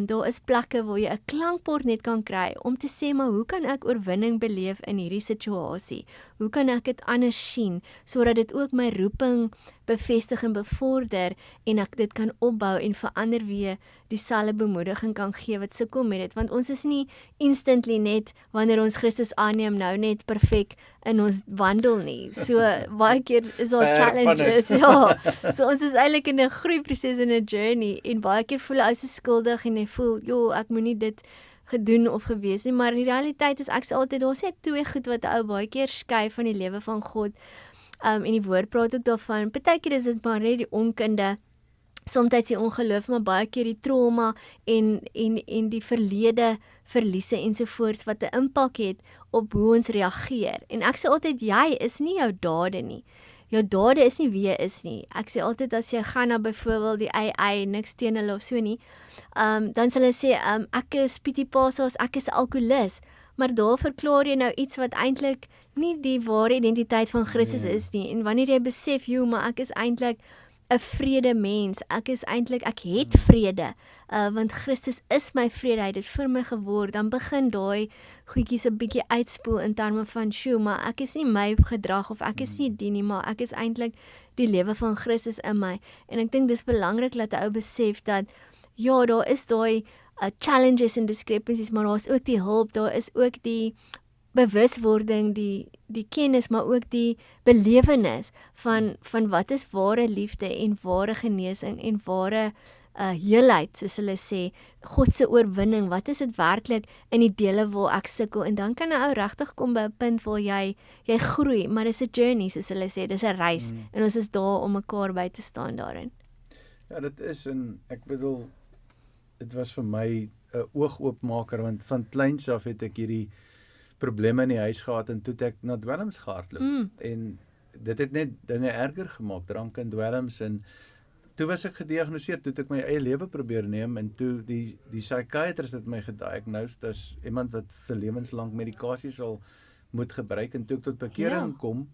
daar is plekke waar jy 'n klankbord net kan kry om te sê, maar hoe kan ek oorwinning beleef in hierdie situasie? Hoe kan ek dit anders sien sodat dit ook my roeping bevestig en bevorder en ek dit kan opbou en verander weer dieselfde bemoediging kan gee wat sukkel met dit, want ons is nie instantly net wanneer ons Christus aanneem nou net perfek in ons wandel nie. So baie keer is daar challenges. Ja. So ons is eintlik in 'n groeiproses, in 'n journey, en baie keer voel ou se skuldig en jy voel, "Jo, ek moenie dit gedoen of gewees nie," maar die realiteit is ek sê altyd daar's net twee goed wat 'n ou baie keer skei van die lewe van God. En die woord praat ook daarvan. Partykeer is dit maar net die onkunde, soms die ongeloof, maar baie keer die trauma en die verlede verliese ensovoorts wat 'n impak het op hoe ons reageer. En ek sê altyd, jy is nie jou dade nie. Jou dade is nie wie jy is nie. Ek sê altyd, as jy gaan na byvoorbeeld die AI, niks teen hulle of so nie, dan sal hulle sê, ek is Pietie Pasas, ek is 'n alkoholist. Maar daar verklaar jy nou iets wat eintlik nie die ware identiteit van Christus is nie. En wanneer jy besef, maar ek is eintlik 'n vrede mens. Ek het vrede, want Christus is my vrede, hy het dit vir my geword. Dan begin daai goedjies 'n bietjie uitspoel in terme van, maar ek is nie my gedrag of ek is nie die nie, maar ek is eintlik die lewe van Christus in my. En ek dink dis belangrik dat 'n ou besef dat ja, daar is daai challenges en discrepancies, maar daar is ook die hulp, daar is ook die bewuswording, die kennis, maar ook die belewenis van wat is ware liefde en ware genesing en ware heelheid, soos hulle sê, God se oorwinning, wat is dit werklik in die dele waar ek sukkel, en dan kan 'n ou regtig kom by 'n punt waar jy groei, maar dis 'n journey, soos hulle sê, dis 'n reis, en ons is daar om mekaar by te staan daarin. Ja, dit is, en ek bedoel, dit was vir my 'n oogoopmaker, want van kleins af het ek hierdie probleme in die huis gehad en toe het ek na dwelms gehardloop. En dit het net dinge erger gemaak, drank en dwelms, en toe was ek gediagnoseer, toe het ek my eie lewe probeer neem, en toe die psychiatrist het my gediagnosed as iemand wat vir lewenslang medikasie sal moet gebruik, en toe ek tot bekering kom,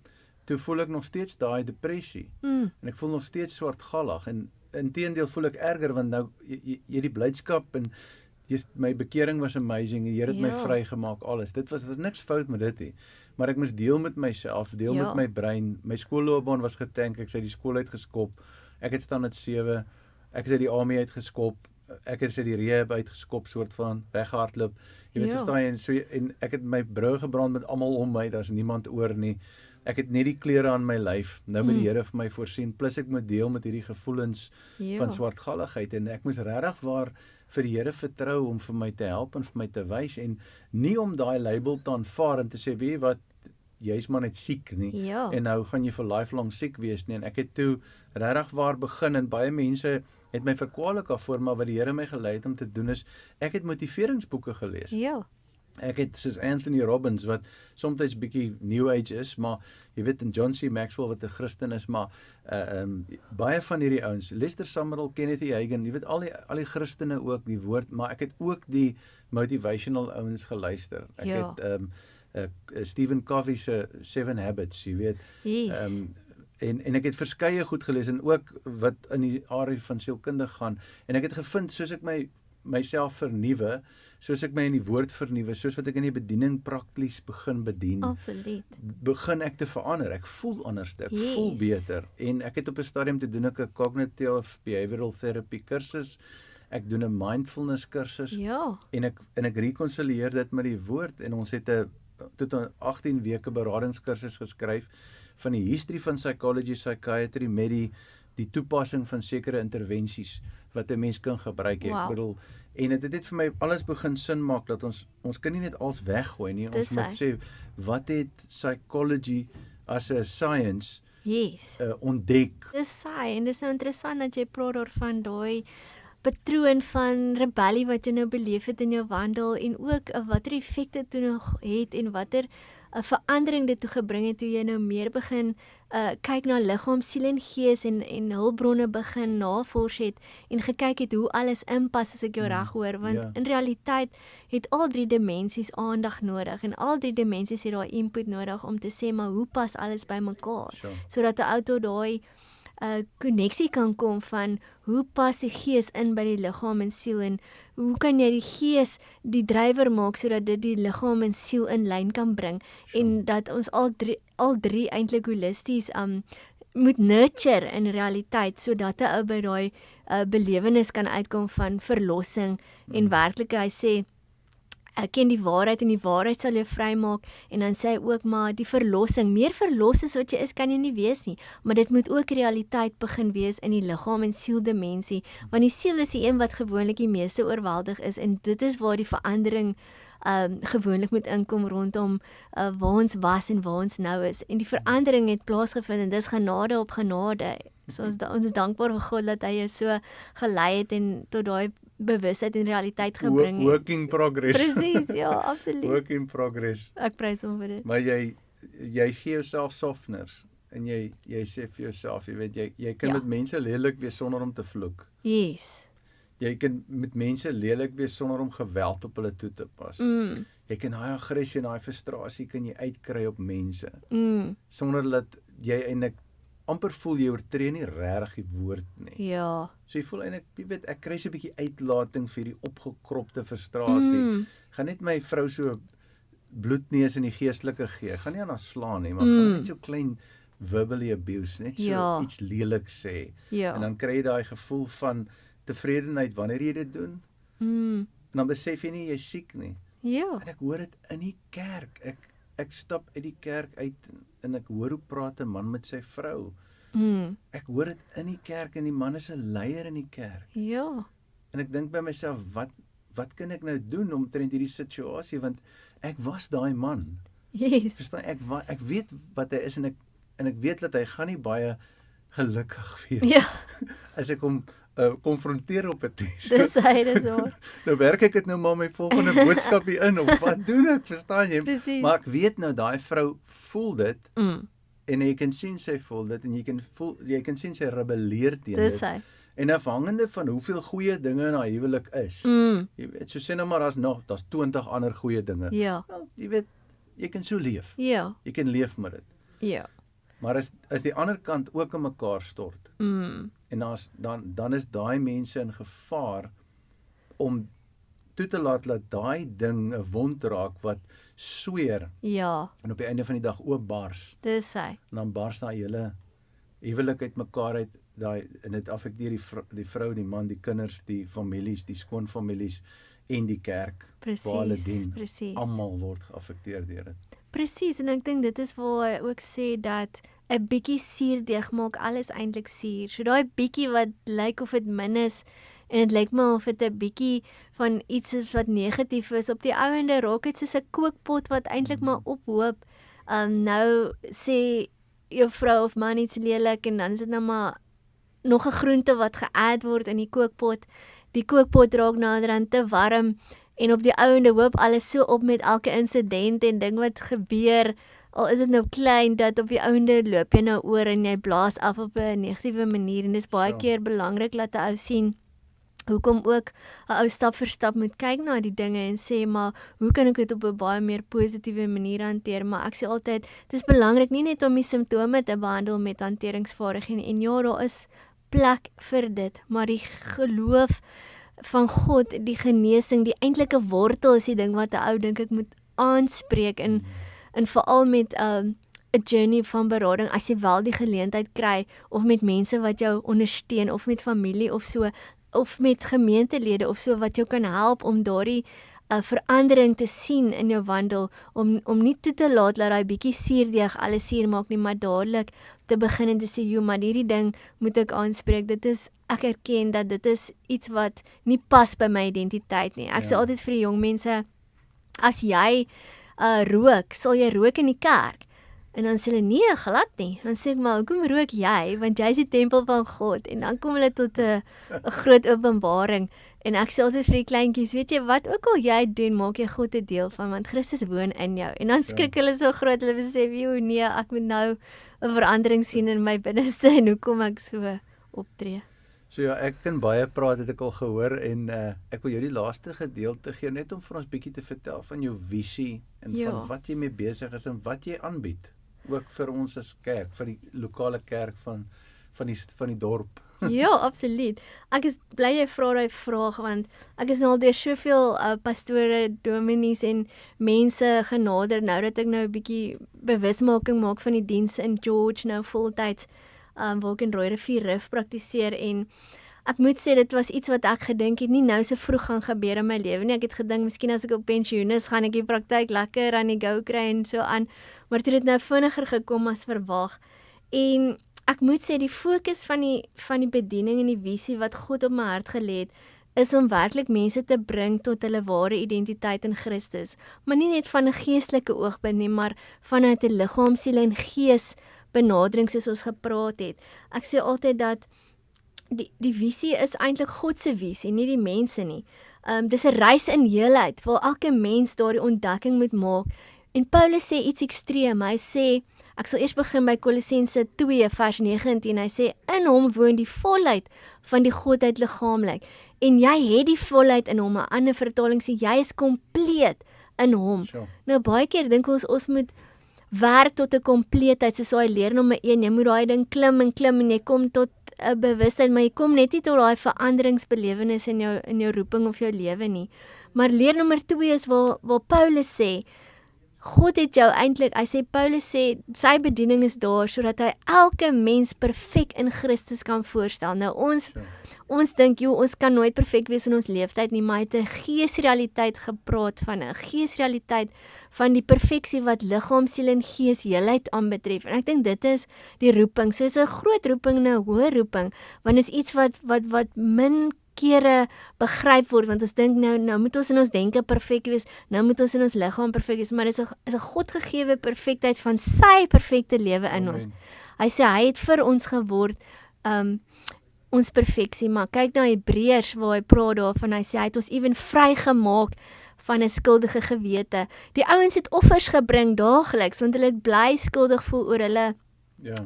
toe voel ek nog steeds daai depressie, en ek voel nog steeds swartgallig, en inteendeel voel ek erger, want nou, jy die blydskap, en my bekering was amazing, die Here het my vrygemaak, alles, dit was niks fout met dit nie, maar ek moes deel met myself, deel met my brein, my skoolloopbaan was getank, ek het die skool uitgeskop, ek het staan met 7, ek het die army uitgeskop, ek het die rehab uitgeskop, soort van weghardloop, jy weet, verstaan jy, en ek het my brûe gebrand met almal om my, daar's niemand oor nie, ek het net die klere aan my lyf, nou moet die Here vir my voorsien, plus ek moet deel met hierdie gevoelens van swartgalligheid, en ek moes regtig waar vir die Here vertrou om vir my te help en vir my te wys, en nie om daai label te aanvaar en te sê, weet jy wat, jy's maar net siek nie, en nou gaan jy vir lifelong siek wees nie, en ek het toe regtig waar begin, en baie mense het my verkwalik afvoer, maar wat die Here my gelei het om te doen is, ek het motiveringsboeke gelees. Ek het soos Anthony Robbins, wat soms bietjie New Age is, maar jy weet, en John C. Maxwell, wat 'n Christen is, maar baie van hierdie ouens, Lester Sumrall, Kenneth E. Hagin, jy weet, al die Christene ook, die woord, maar ek het ook die motivational ouens geluister. Ek het Stephen Covey se 7 Habits, jy weet, en ek het verskeie goed gelees, en ook wat in die area van sielkundig gaan, en ek het gevind, soos ek myself vernuwe, soos ek my in die woord vernuwe, soos wat ek in die bediening prakties begin bedien, begin ek te verander, ek voel anders, ek voel beter, en ek het op 'n stadium te doen ek 'n cognitive behavioral therapy kursus, ek doen 'n mindfulness kursus, en ek reconcilieer dit met die woord, en ons het tot 'n 18 weke beradingskursus geskryf, van die history van psychology, psychiatry, met die die toepassing van sekere intervensies wat 'n mens kan gebruik. Ek Wow. bedoel, en dit het vir my alles begin sin maak dat ons kan nie net alles weggooi nie. Ons Dis moet hy. sê wat het psychology as 'n science Yes. ontdek. Dis saai en dis nou interessant dat jy praat daarvan daai patroon van rebellie wat jy nou beleef het in jou wandel en ook watter effek dit toe nog het en watter 'n verandering dit toe gebring het toe jy nou meer begin kyk na liggaam, siel en gees en hulpbronne begin navors het en gekyk het hoe alles inpas as ek jou reg hoor, want ja. in realiteit het al 3 dimensies aandag nodig en al 3 dimensies het daai input nodig om te sê maar hoe pas alles by mekaar So. sodat 'n ou tot daai koneksie kan kom van hoe pas die gees in by die liggaam en siel en hoe kan jy die gees die drywer maak sodat dit die liggaam en siel in lyn kan bring en dat ons al drie eintlik holisties moet nurture in realiteit sodat 'n ou by daai belewenis kan uitkom van verlossing en werklik hy sê erken die waarheid en die waarheid sal jou vrymaak en dan sê hy ook maar die verlossing, meer verlos as wat jy is kan jy nie wees nie, maar dit moet ook realiteit begin wees in die liggaam en siel dimensie, want die siel is die een wat gewoonlik die meeste oorweldig is en dit is waar die verandering gewoonlik moet inkom rondom waar ons was en waar ons nou is en die verandering het plaasgevind en dis genade op genade. So ons is dankbaar vir God dat hy jou so gelei het en tot daai bewusheid en realiteit gebring het. Work in progress. Presies, ja, absoluut. Work in progress. Ek prys hom vir dit. Maar jy gee jouself softeners en jy sê vir jouself, jy weet jy kan met mense lelik wees sonder om te vloek. Yes. Jy kan met mense lelik wees sonder om geweld op hulle toe te pas. Jy kan daai aggressie en daai frustrasie kan jy uitkry op mense. Sonder dat jy eintlik amper voel jy oortree nie regtig die woord nie. Ja. So jy voel eintlik, jy weet, ek kry so 'n bietjie uitlating vir die opgekropte frustrasie. Gaan net my vrou so bloedneus in die geestelike gee. Gaan nie aan haar slaan nie, maar gaan net so klein verbally abuse, net so iets lelik sê. Ja. En dan kry jy daai gevoel van tevredenheid wanneer jy dit doen. En dan besef jy nie jy's siek nie. Ja. En ek hoor dit in die kerk. Ek stap uit die kerk uit en ek hoor hoe praat 'n man met sy vrou. Ek hoor dit in die kerk en die man is 'n leier in die kerk. Ja. En ek dink by myself, wat kan ek nou doen omtrent hierdie situasie, want ek was daai man. Yes. Verstaan, ek weet wat hy is en ek weet dat hy gaan nie baie gelukkig wees. Ja. As ek hom konfronteer op dit. Dis hy, dis waar. Nou werk ek dit nou maar my volgende boodskap hier in of wat doen ek, verstaan jy? Precies. Maar ek weet nou daai vrou voel dit en jy kan sien sy voel dit en jy kan sien sy rebelleer teen dit. Dis hy. En afhangende van hoeveel goeie dinge in haar huwelik is. Jy weet, so sê nou maar daar's 20 ander goeie dinge. Ja. Wel, jy weet, jy kan so leef. Ja. Jy kan leef met dit. Ja. Maar as die ander kant ook in mekaar stort. En dan is daai mense in gevaar om toe te laat dat daai ding 'n wond raak wat sweer. Ja. En op die einde van die dag oopbars. Dis hy. En dan bars daai hele huwelik uitmekaar uit, en dit affekteer die vrou, die man, die kinders, die families, die skoonfamilies en die kerk waar hulle dien. Presies. Almal word geaffekteer deur dit. Presies, en ek dink dit is waar hy ook sê dat 'n bietjie suurdeeg maak alles eintlik suur. So daai bietjie wat lyk of dit min is en dit lyk maar of dit 'n bietjie van iets is wat negatief is, op die ouende raak dit soos 'n kookpot wat eintlik maar ophoop. Nou sê jou vrou of man iets lelik en dan is dit nou maar nog 'n groente wat ge-add word in die kookpot. Die kookpot raak naderhand te warm en op die ouende hoop alles so op met elke insident en ding wat gebeur. Al is dit nou klein dat op die ouende loop jy nou oor en jy blaas af op 'n negatiewe manier en dis baie keer belangrik dat 'n ou sien hoekom ook 'n ou stap vir stap moet kyk na die dinge en sê maar hoe kan ek dit op 'n baie meer positiewe manier hanteer, maar ek sê altyd dis belangrik nie net om die simptome te behandel met hanteringsvaardighede en ja, daar is plek vir dit, maar die geloof van God, die genesing, die eintlike wortel is die ding wat 'n ou dink ek moet aanspreek en veral met 'n journey van berading as jy wel die geleentheid kry of met mense wat jou ondersteun of met familie of so of met gemeentelede of so wat jou kan help om daardie verandering te sien in jou wandel, om nie toe te laat dat daai bietjie suurdeeg alles suur maak nie, maar dadelik te begin en te sê, "Jo, maar hierdie ding moet ek aanspreek. Ek erken dat dit is iets wat nie pas by my identiteit nie." Ek sê altyd vir die jong mense, as jy rook, sal jy rook in die kerk? En dan sê hulle, "Nee, glad nie." Dan sê ek, "Maar hoekom rook jy? Want jy is die tempel van God." En dan kom hulle tot 'n groot openbaring. En ek sê altyd vir die kleintjies, weet jy, wat ook al jy doen, maak jy God 'n deel van, want Christus woon in jou. En dan skrik hulle so groot, hulle besef, "Jo, nee, ek moet nou 'n verandering sien in my binneste en hoekom ek so optree." So ja, ek kan baie praat, het ek al gehoor, en ek wil jou die laaste gedeelte gee, net om vir ons bietjie te vertel van jou visie, en van wat jy mee besig is, en wat jy aanbied, ook vir ons as kerk, vir die lokale kerk van die dorp. Ja, absoluut. Ek is bly jy vra daai vraag, want ek is al deur soveel pastore, dominees en mense genader, nou dat ek nou 'n bietjie bewusmaking maak van die diens in George, nou voltyds, waar ek in Rooirivier Rif praktiseer, en ek moet sê, dit was iets wat ek gedink het, nie nou so vroeg gaan gebeur in my lewe nie. Ek het gedink, miskien as ek op pensioen is, gaan ek die praktyk lekker aan die go kry en so aan, maar toe het nou vinniger gekom as verwag. En ek moet sê, die fokus van die bediening en die visie wat God op my hart gelê het, is om werklik mense te bring tot hulle ware identiteit in Christus, maar nie net van 'n geestelike oogpunt nie, maar vanuit 'n liggaam, siel en gees benadering soos ons gepraat het. Ek sê altyd dat die visie is eintlik God se visie, nie die mense nie. Dis 'n reis in heelheid waar elke mens daardie ontdekking moet maak. En Paulus sê iets ekstreem. Hy sê, ek sal eers begin by Kolossense 2 vers 19. Hy sê, "In hom woon die volheid van die godheid liggaamlik." En jy het die volheid in hom. 'n ander vertaling sê, jy is kompleet in hom. Sure. Nou baie keer dink ons moet werk tot 'n kompleetheid, soos hy leer nommer 1, jy moet daai ding klim en jy kom tot 'n bewustheid, maar jy kom net nie tot daai veranderingsbelewenis in jou roeping of jou lewe nie. Maar leer nommer 2 is waar Paulus sê, God het jou eintlik, Paulus sê, sy bediening is daar, sodat hy elke mens perfek in Christus kan voorstel. Nou ons dink, ons kan nooit perfek wees in ons leeftyd nie, maar hy het 'n geesrealiteit gepraat, van 'n geesrealiteit van die perfeksie wat liggaam, siel en gees heelheid aanbetref. En ek dink dit is die roeping. So is 'n groot roeping en 'n hoë roeping, want is iets wat min kere begryp word, want ons dink nou moet ons in ons denke perfek wees, nou moet ons in ons liggaam perfek wees, maar dit is 'n Godgegewe perfektheid van sy perfekte lewe in ons. Hy sê hy het vir ons geword ons perfeksie, maar kyk na Hebreërs waar hy praat daarvan, hy sê hy het ons ewen vrygemaak van 'n skuldige gewete. Die ouens het offers gebring daagliks, want hulle het bly skuldig voel oor hulle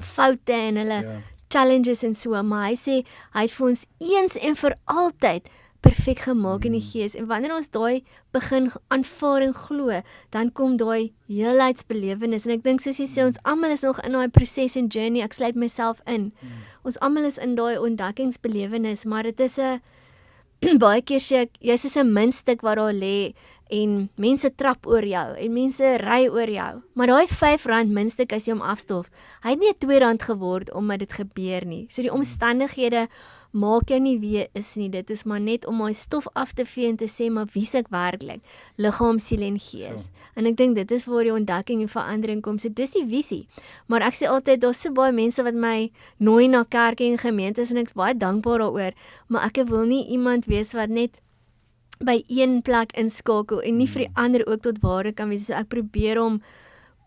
foute en hulle challenges en so, maar hy sê, hy het vir ons eens en vir altyd perfek gemaak in die gees, en wanneer ons daai begin aanvaar en glo, dan kom daai heelheidsbelewenis, en ek dink soos jy sê, ons almal is nog in daai proses en journey, ek sluit myself in, ons almal is in daai ontdekkingsbelewenis, maar dit is 'n, baie keer sê ek, jy is soos 'n muntstuk wat daar lê, en mense trap oor jou, en mense ry oor jou, maar daai R5 muntstuk as jy hom afstof, hy het nie 'n R2 geword omdat dit gebeur nie, so die omstandighede maak jou nie wie jy is nie, dit is maar net om my stof af te vee en te sê, maar wie is ek werklik, liggaam, siel en gees, en ek dink dit is waar die ontdekking en verandering kom, so dis die visie, maar ek sê altyd, daar's so baie mense wat my nooi na kerke en gemeentes, en ek is baie dankbaar daaroor, maar ek wil nie iemand wees wat net by een plek inskakel en nie vir die ander ook tot waarde kan wees. So ek probeer om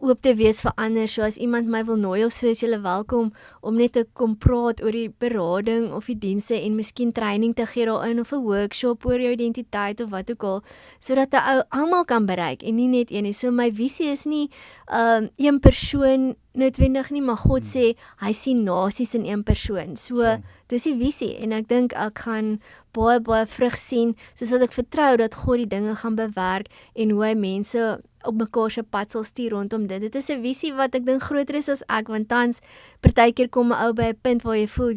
oop te wees vir ander. So as iemand my wil nooi of so, is julle welkom om net te kom praat oor die berading of die dienste en miskien training te gee daarin of 'n workshop oor jou identiteit of wat ook al, sodat 'n ou almal kan bereik en nie net een nie. So my visie is nie een persoon noodwendig nie, maar God sê hy sien nasies in een persoon. So dis die visie en ek dink ek gaan baie vrug sien, soos wat ek vertrou dat God die dinge gaan bewerk en hoe hy mense op mekaar se pad sal stuur rondom dit. Dit is 'n visie wat ek dink groter is as ek, want tans partykeer kom 'n ou by 'n punt waar jy voel,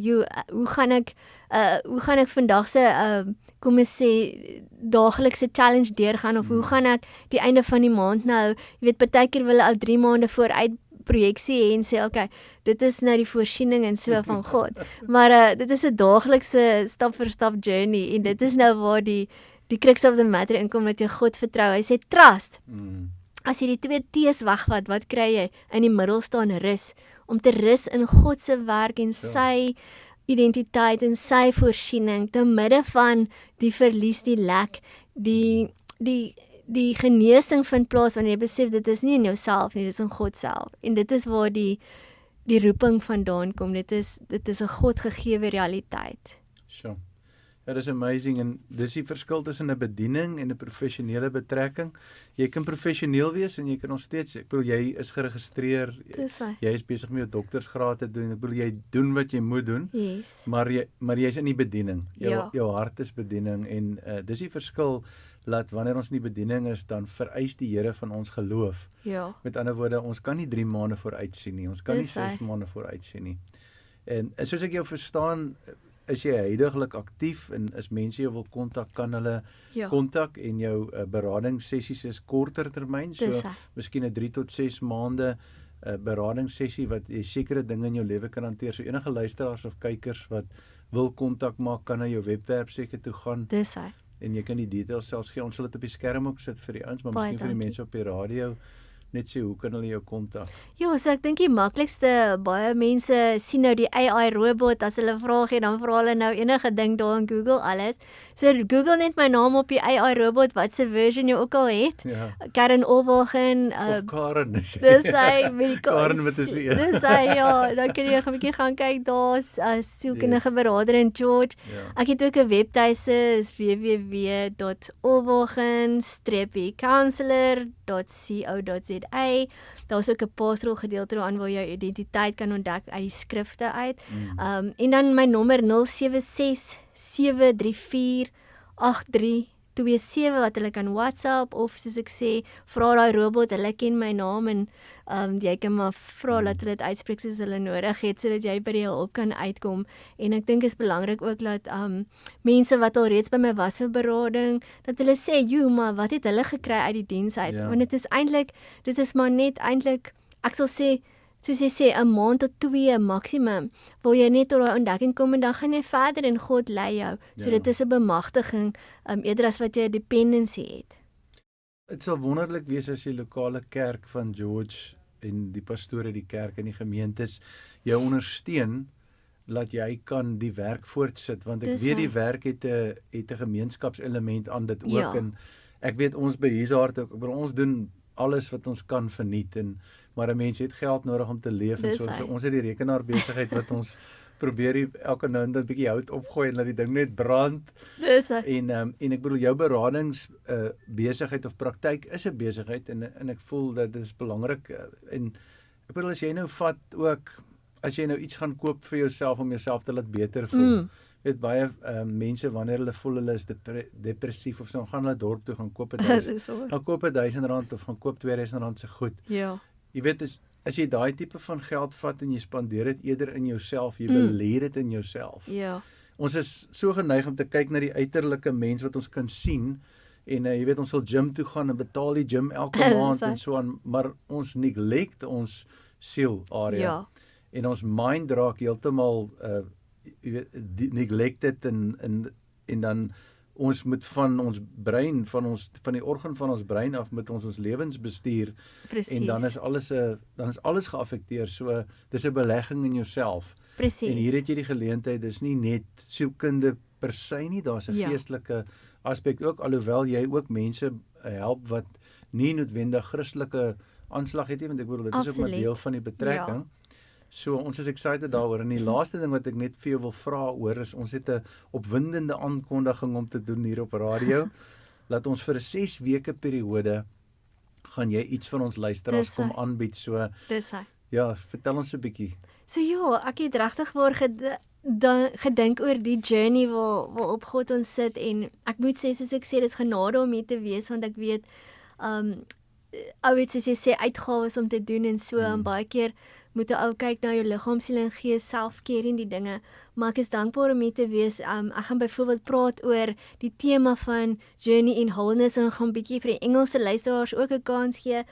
hoe gaan ek vandag se kom ons sê daaglikse challenge deurgaan, of hoe gaan ek die einde van die maand nou, jy weet partykeer wil 'n ou 3 maande vooruit projeksie hê en sê, okay, dit is nou die voorsiening en so van God. Maar dit is 'n daaglikse stap vir stap journey en dit is nou waar die die crux of the matter inkom dat jy God vertrou. Hy sê trust. Mm. As jy die 2 T's wegvat, wat kry jy? In die middel staan rus. Om te rus in God se werk en sy identiteit en sy voorsiening te midde van die verlies, die lek, die genesing vind plaas wanneer jy besef dit is nie in jouself nie, dit is in God self. En dit is waar die roeping vandaan kom. Dit is 'n God gegewe realiteit. Sure. Ja, dis amazing en dis die verskil tussen 'n bediening en 'n professionele betrekking. Jy kan professioneel wees en jy kan nog steeds, ek bedoel jy is geregistreer, jy is besig met jou doktorsgraad te doen, ek bedoel jy doen wat jy moet doen, Yes. maar jy's in die bediening, Ja. jou hart is bediening en dis die verskil, dat wanneer ons in die bediening is, dan vereis die Here van ons geloof. Ja. Met ander woorde, ons kan nie 3 maande vooruit sien nie, ons kan nie Dis hy. 6 maande vooruit sien nie. En soos ek jou verstaan, is jy heidaglik aktief en as mense jou wil kontak, kan hulle Ja. kontak en jou beradingssessies is korter termyn, so Dis hy. miskien 'n 3 tot 6 maande beradingssessie wat jy sekere dinge in jou lewe kan hanteer. So enige luisteraars of kykers wat wil kontak maak, kan na jou webwerf seker toe gaan Dis hy. en jy kan die details selfs gee. Ons sal dit op die skerm ook sit vir die ouens, maar Baie miskien vir die dankie. mense op die radio net sê hoe kan hulle jou kontak? Ja, so ek dink die maklikste, baie mense sien nou die AI robot, as hulle vra gee, dan vra hulle nou enige ding daar in Google alles. So Google net my naam op die AI robot, wat se version jy ook al het. Ja. Karen Olwagen, Of Karen. dis hy met die Karen met 'n C. Dis hy, ja, dan kan jy 'n bietjie gaan kyk, daar's 'n sielkundige beraader in George. Ja. Ek het ook 'n webtuiste, is www.olwagen-counselor.co.za. Daar's ook 'n pastoral gedeelte daaraan waar jy jou identiteit kan ontdek uit die skrifte uit. En dan my nommer 076-734-8327 wat hulle kan WhatsApp of soos ek sê, vra daai robot, hulle ken my naam en jy kan maar vra dat hulle dit uitspreek soos hulle nodig het sodat jy by die hulp kan uitkom. En ek dink is belangrik ook dat mense wat al reeds by my was vir berading, dat hulle sê, "Jo, maar wat het hulle gekry uit die diens uit?" Ja. Want dit is maar net eintlik, ek sal sê, soos jy sê, 'n maand tot 2 maksimum, waar jy net tot daai ontdekking kom en dan gaan jy verder en God lei jou. So Ja. dit is 'n bemagtiging, eerder as wat jy 'n dependency het. Dit sal wonderlik wees as die lokale kerk van George en die pastore, die kerk en die gemeentes jou ondersteun, dat jy kan die werk voortsit, want ek Dis weet hy. die werk het 'n gemeenskapselement aan dit ook, Ja. en ek weet ons by Huishart ook, ons doen alles wat ons kan verniet, maar 'n mens het geld nodig om te leef, en Dis so hy. ons het die rekenaarbesigheid wat ons probeer elke nou en dan 'n bietjie hout opgooi en laat die ding net brand. Dis hy. En ek bedoel jou beradings besigheid of praktyk is 'n besigheid en ek voel dat dit is belangrik en ek bedoel as jy nou vat ook as jy nou iets gaan koop vir jouself om jouself te laat beter voel. Weet baie mense wanneer hulle voel hulle is depressief of so, dan gaan hulle dorp toe gaan koop 'n Dis waar. gaan koop R1000 of gaan koop R2000 se goed. Ja. Jy weet as jy daai tipe van geld vat en jy spandeer dit eerder in jouself, jy belê dit in jouself. Ja. Ons is so geneig om te kyk na die uiterlike mens wat ons kan sien en jy weet ons sal gym toe gaan en betaal die gym elke maand en so aan, maar ons neglect ons siel area. Ja. En ons mind raak heeltemal jy weet neglected en dan ons moet van ons brein van die orgaan van ons brein af met ons lewens bestuur. Presies. En dan is alles geaffekteer. So dis 'n belegging in jouself. Presies. En hier het jy die geleentheid, dis nie net sielkunde per se nie, daar's 'n geestelike aspek ook, alhoewel jy ook mense help wat nie noodwendig Christelike aanslag het nie, want ek bedoel dit is ook 'n deel van die betrekking. Ja. So ons is excited daaroor. En die laaste ding wat ek net vir jou wil vra oor is, ons het 'n opwindende aankondiging om te doen hier op radio. Laat ons vir 'n 6 weke periode gaan jy iets vir ons luisteraars kom aanbied. So dis hy. ja, vertel ons 'n bietjie. So ja, ek het regtig waar gedink oor die journey waarop God ons sit en ek moet sê soos ek sê dis genade om hier te wees want ek weet ou het soos jy sê uitgawes om te doen en so en baie keer moet 'n ou kyk na jou liggaam, siel en gees, selfcare en die dinge, maar ek is dankbaar om hier te wees. Ek gaan byvoorbeeld praat oor die tema van journey in wholeness en gaan bietjie vir die Engelse luisteraars ook 'n kans gee.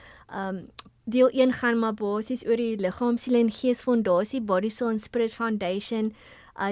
Deel 1 gaan maar basies oor die liggaam, siel en gees fondasie, body, soul and spirit foundation.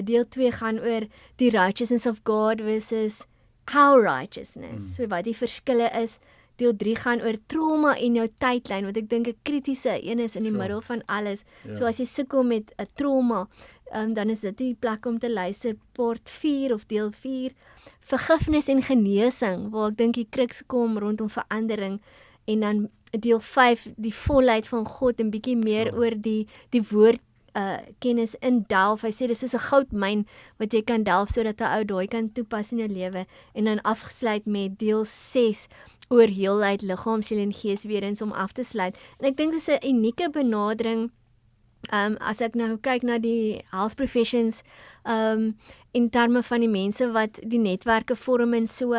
Deel 2 gaan oor die righteousness of God versus our righteousness. So wat die verskille is. Deel 3 gaan oor trauma in jou tydlyn, wat ek dink 'n kritiese een is in die middel van alles. So as jy sukkel met 'n trauma, dan is dit die plek om te luister. Part 4 of deel 4, vergifnis en genesing, waar ek dink die kruks kom rondom verandering, en dan deel 5, die volheid van God en bietjie meer oor die woord kennis in delf. Hy sê dis soos 'n goudmyn wat jy kan delf sodat 'n ou daai kan toepas in jou lewe, en dan afgesluit met deel 6 oor heelheid, liggaam, siel en gees weer eens om af te sluit. En ek dink dis 'n unieke benadering. As ek nou kyk na die health professions, in terme van die mense wat die netwerke vorm en so,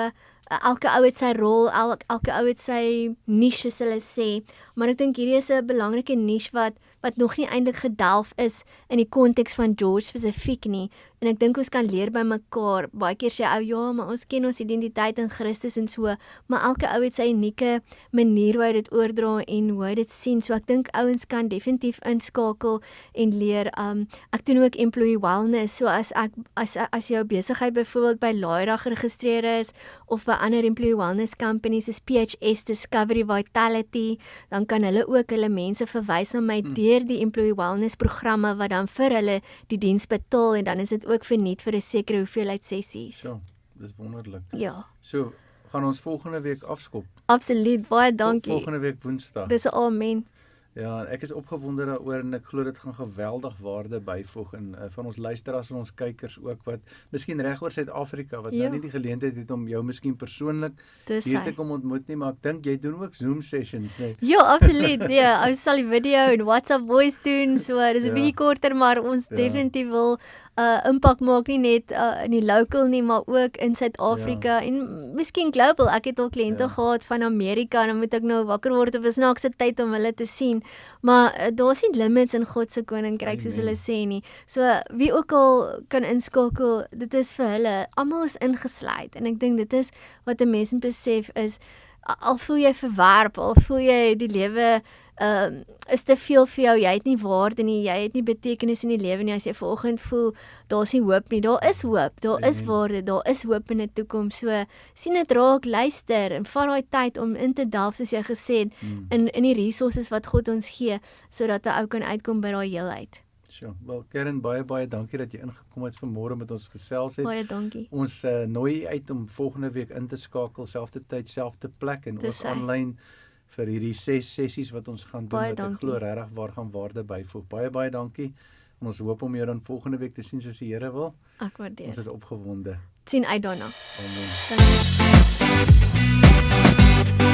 elke ou het sy rol, elke ou het sy niche, soos hulle sê, maar ek dink hierdie is 'n belangrike niche wat nog nie eintlik gedelf is in die konteks van George spesifiek nie, en ek dink ons kan leer by mekaar. Baie keer sê ou, ja, maar ons ken ons identiteit in Christus en so, maar elke ou het sy unieke manier hoe hy dit oordra en hoe hy dit sien, so ek dink ouens kan definitief inskakel en leer. Ek doen ook employee wellness, so as jou besigheid byvoorbeeld by Lyra geregistreer is, of by ander employee wellness companies soos PHS, Discovery, Vitality, dan kan hulle ook hulle mense verwys na my deur die employee wellness programme wat dan vir hulle die diens betaal, en dan is dit ook verniet vir 'n sekere hoeveelheid sessies. So, dis wonderlik. Ja. So, gaan ons volgende week afskop. Absoluut, baie dankie. Volgende week Woensdag. Dis 'n amen. Ja, ek is opgewonde daaroor en ek glo dit gaan geweldig waarde byvoeg en van ons luisteraars en ons kykers ook wat miskien reg oor Suid-Afrika wat nou nie die geleentheid het om jou miskien persoonlik hier te kom ontmoet nie, maar ek dink jy doen ook Zoom sessions, nee. Ja, absoluut. Ja, ons sal die video en WhatsApp voice doen, so dis 'n bietjie korter, maar ons definitief wil impak maak nie net in die local nie, maar ook in Suid-Afrika en miskien global. Ek het al kliënte gehad van Amerika en dan moet ek nou wakker word op 'n snaakse tyd om hulle te sien. Maar daar's nie limits in God se koninkryk soos hulle sê nie. So wie ook al kan inskakel, dit is vir hulle. Almal is ingesluit en ek dink dit is wat 'n mens moet besef is al voel jy verwerp, al voel jy die lewe is te veel vir jou, jy het nie waarde nie, jy het nie betekenis in die lewe nie, as jy vanoggend voel, daar's nie hoop nie, daar is hoop, daar is waarde, daar is hoop in 'n toekoms, so sien dit raak, luister, en vat daai tyd om in te delf, soos jy gesê het, in die resources wat God ons gee, sodat 'n ou kan uitkom by daai heelheid. Sure. Wel, Karen, baie dankie dat jy ingekom het vanmôre met ons gesels het. Baie dankie. Ons nooi uit om volgende week in te skakel, selfde tyd, selfde plek en ook aanlyn vir hierdie 6 sessies wat ons gaan doen, wat ek glo regtig waar gaan waarde byvoeg. Baie dankie. En ons hoop om jou dan volgende week te sien soos die Here wil. Ek waardeer. Ons is opgewonde. Sien uit daarna. Amen. Dankie.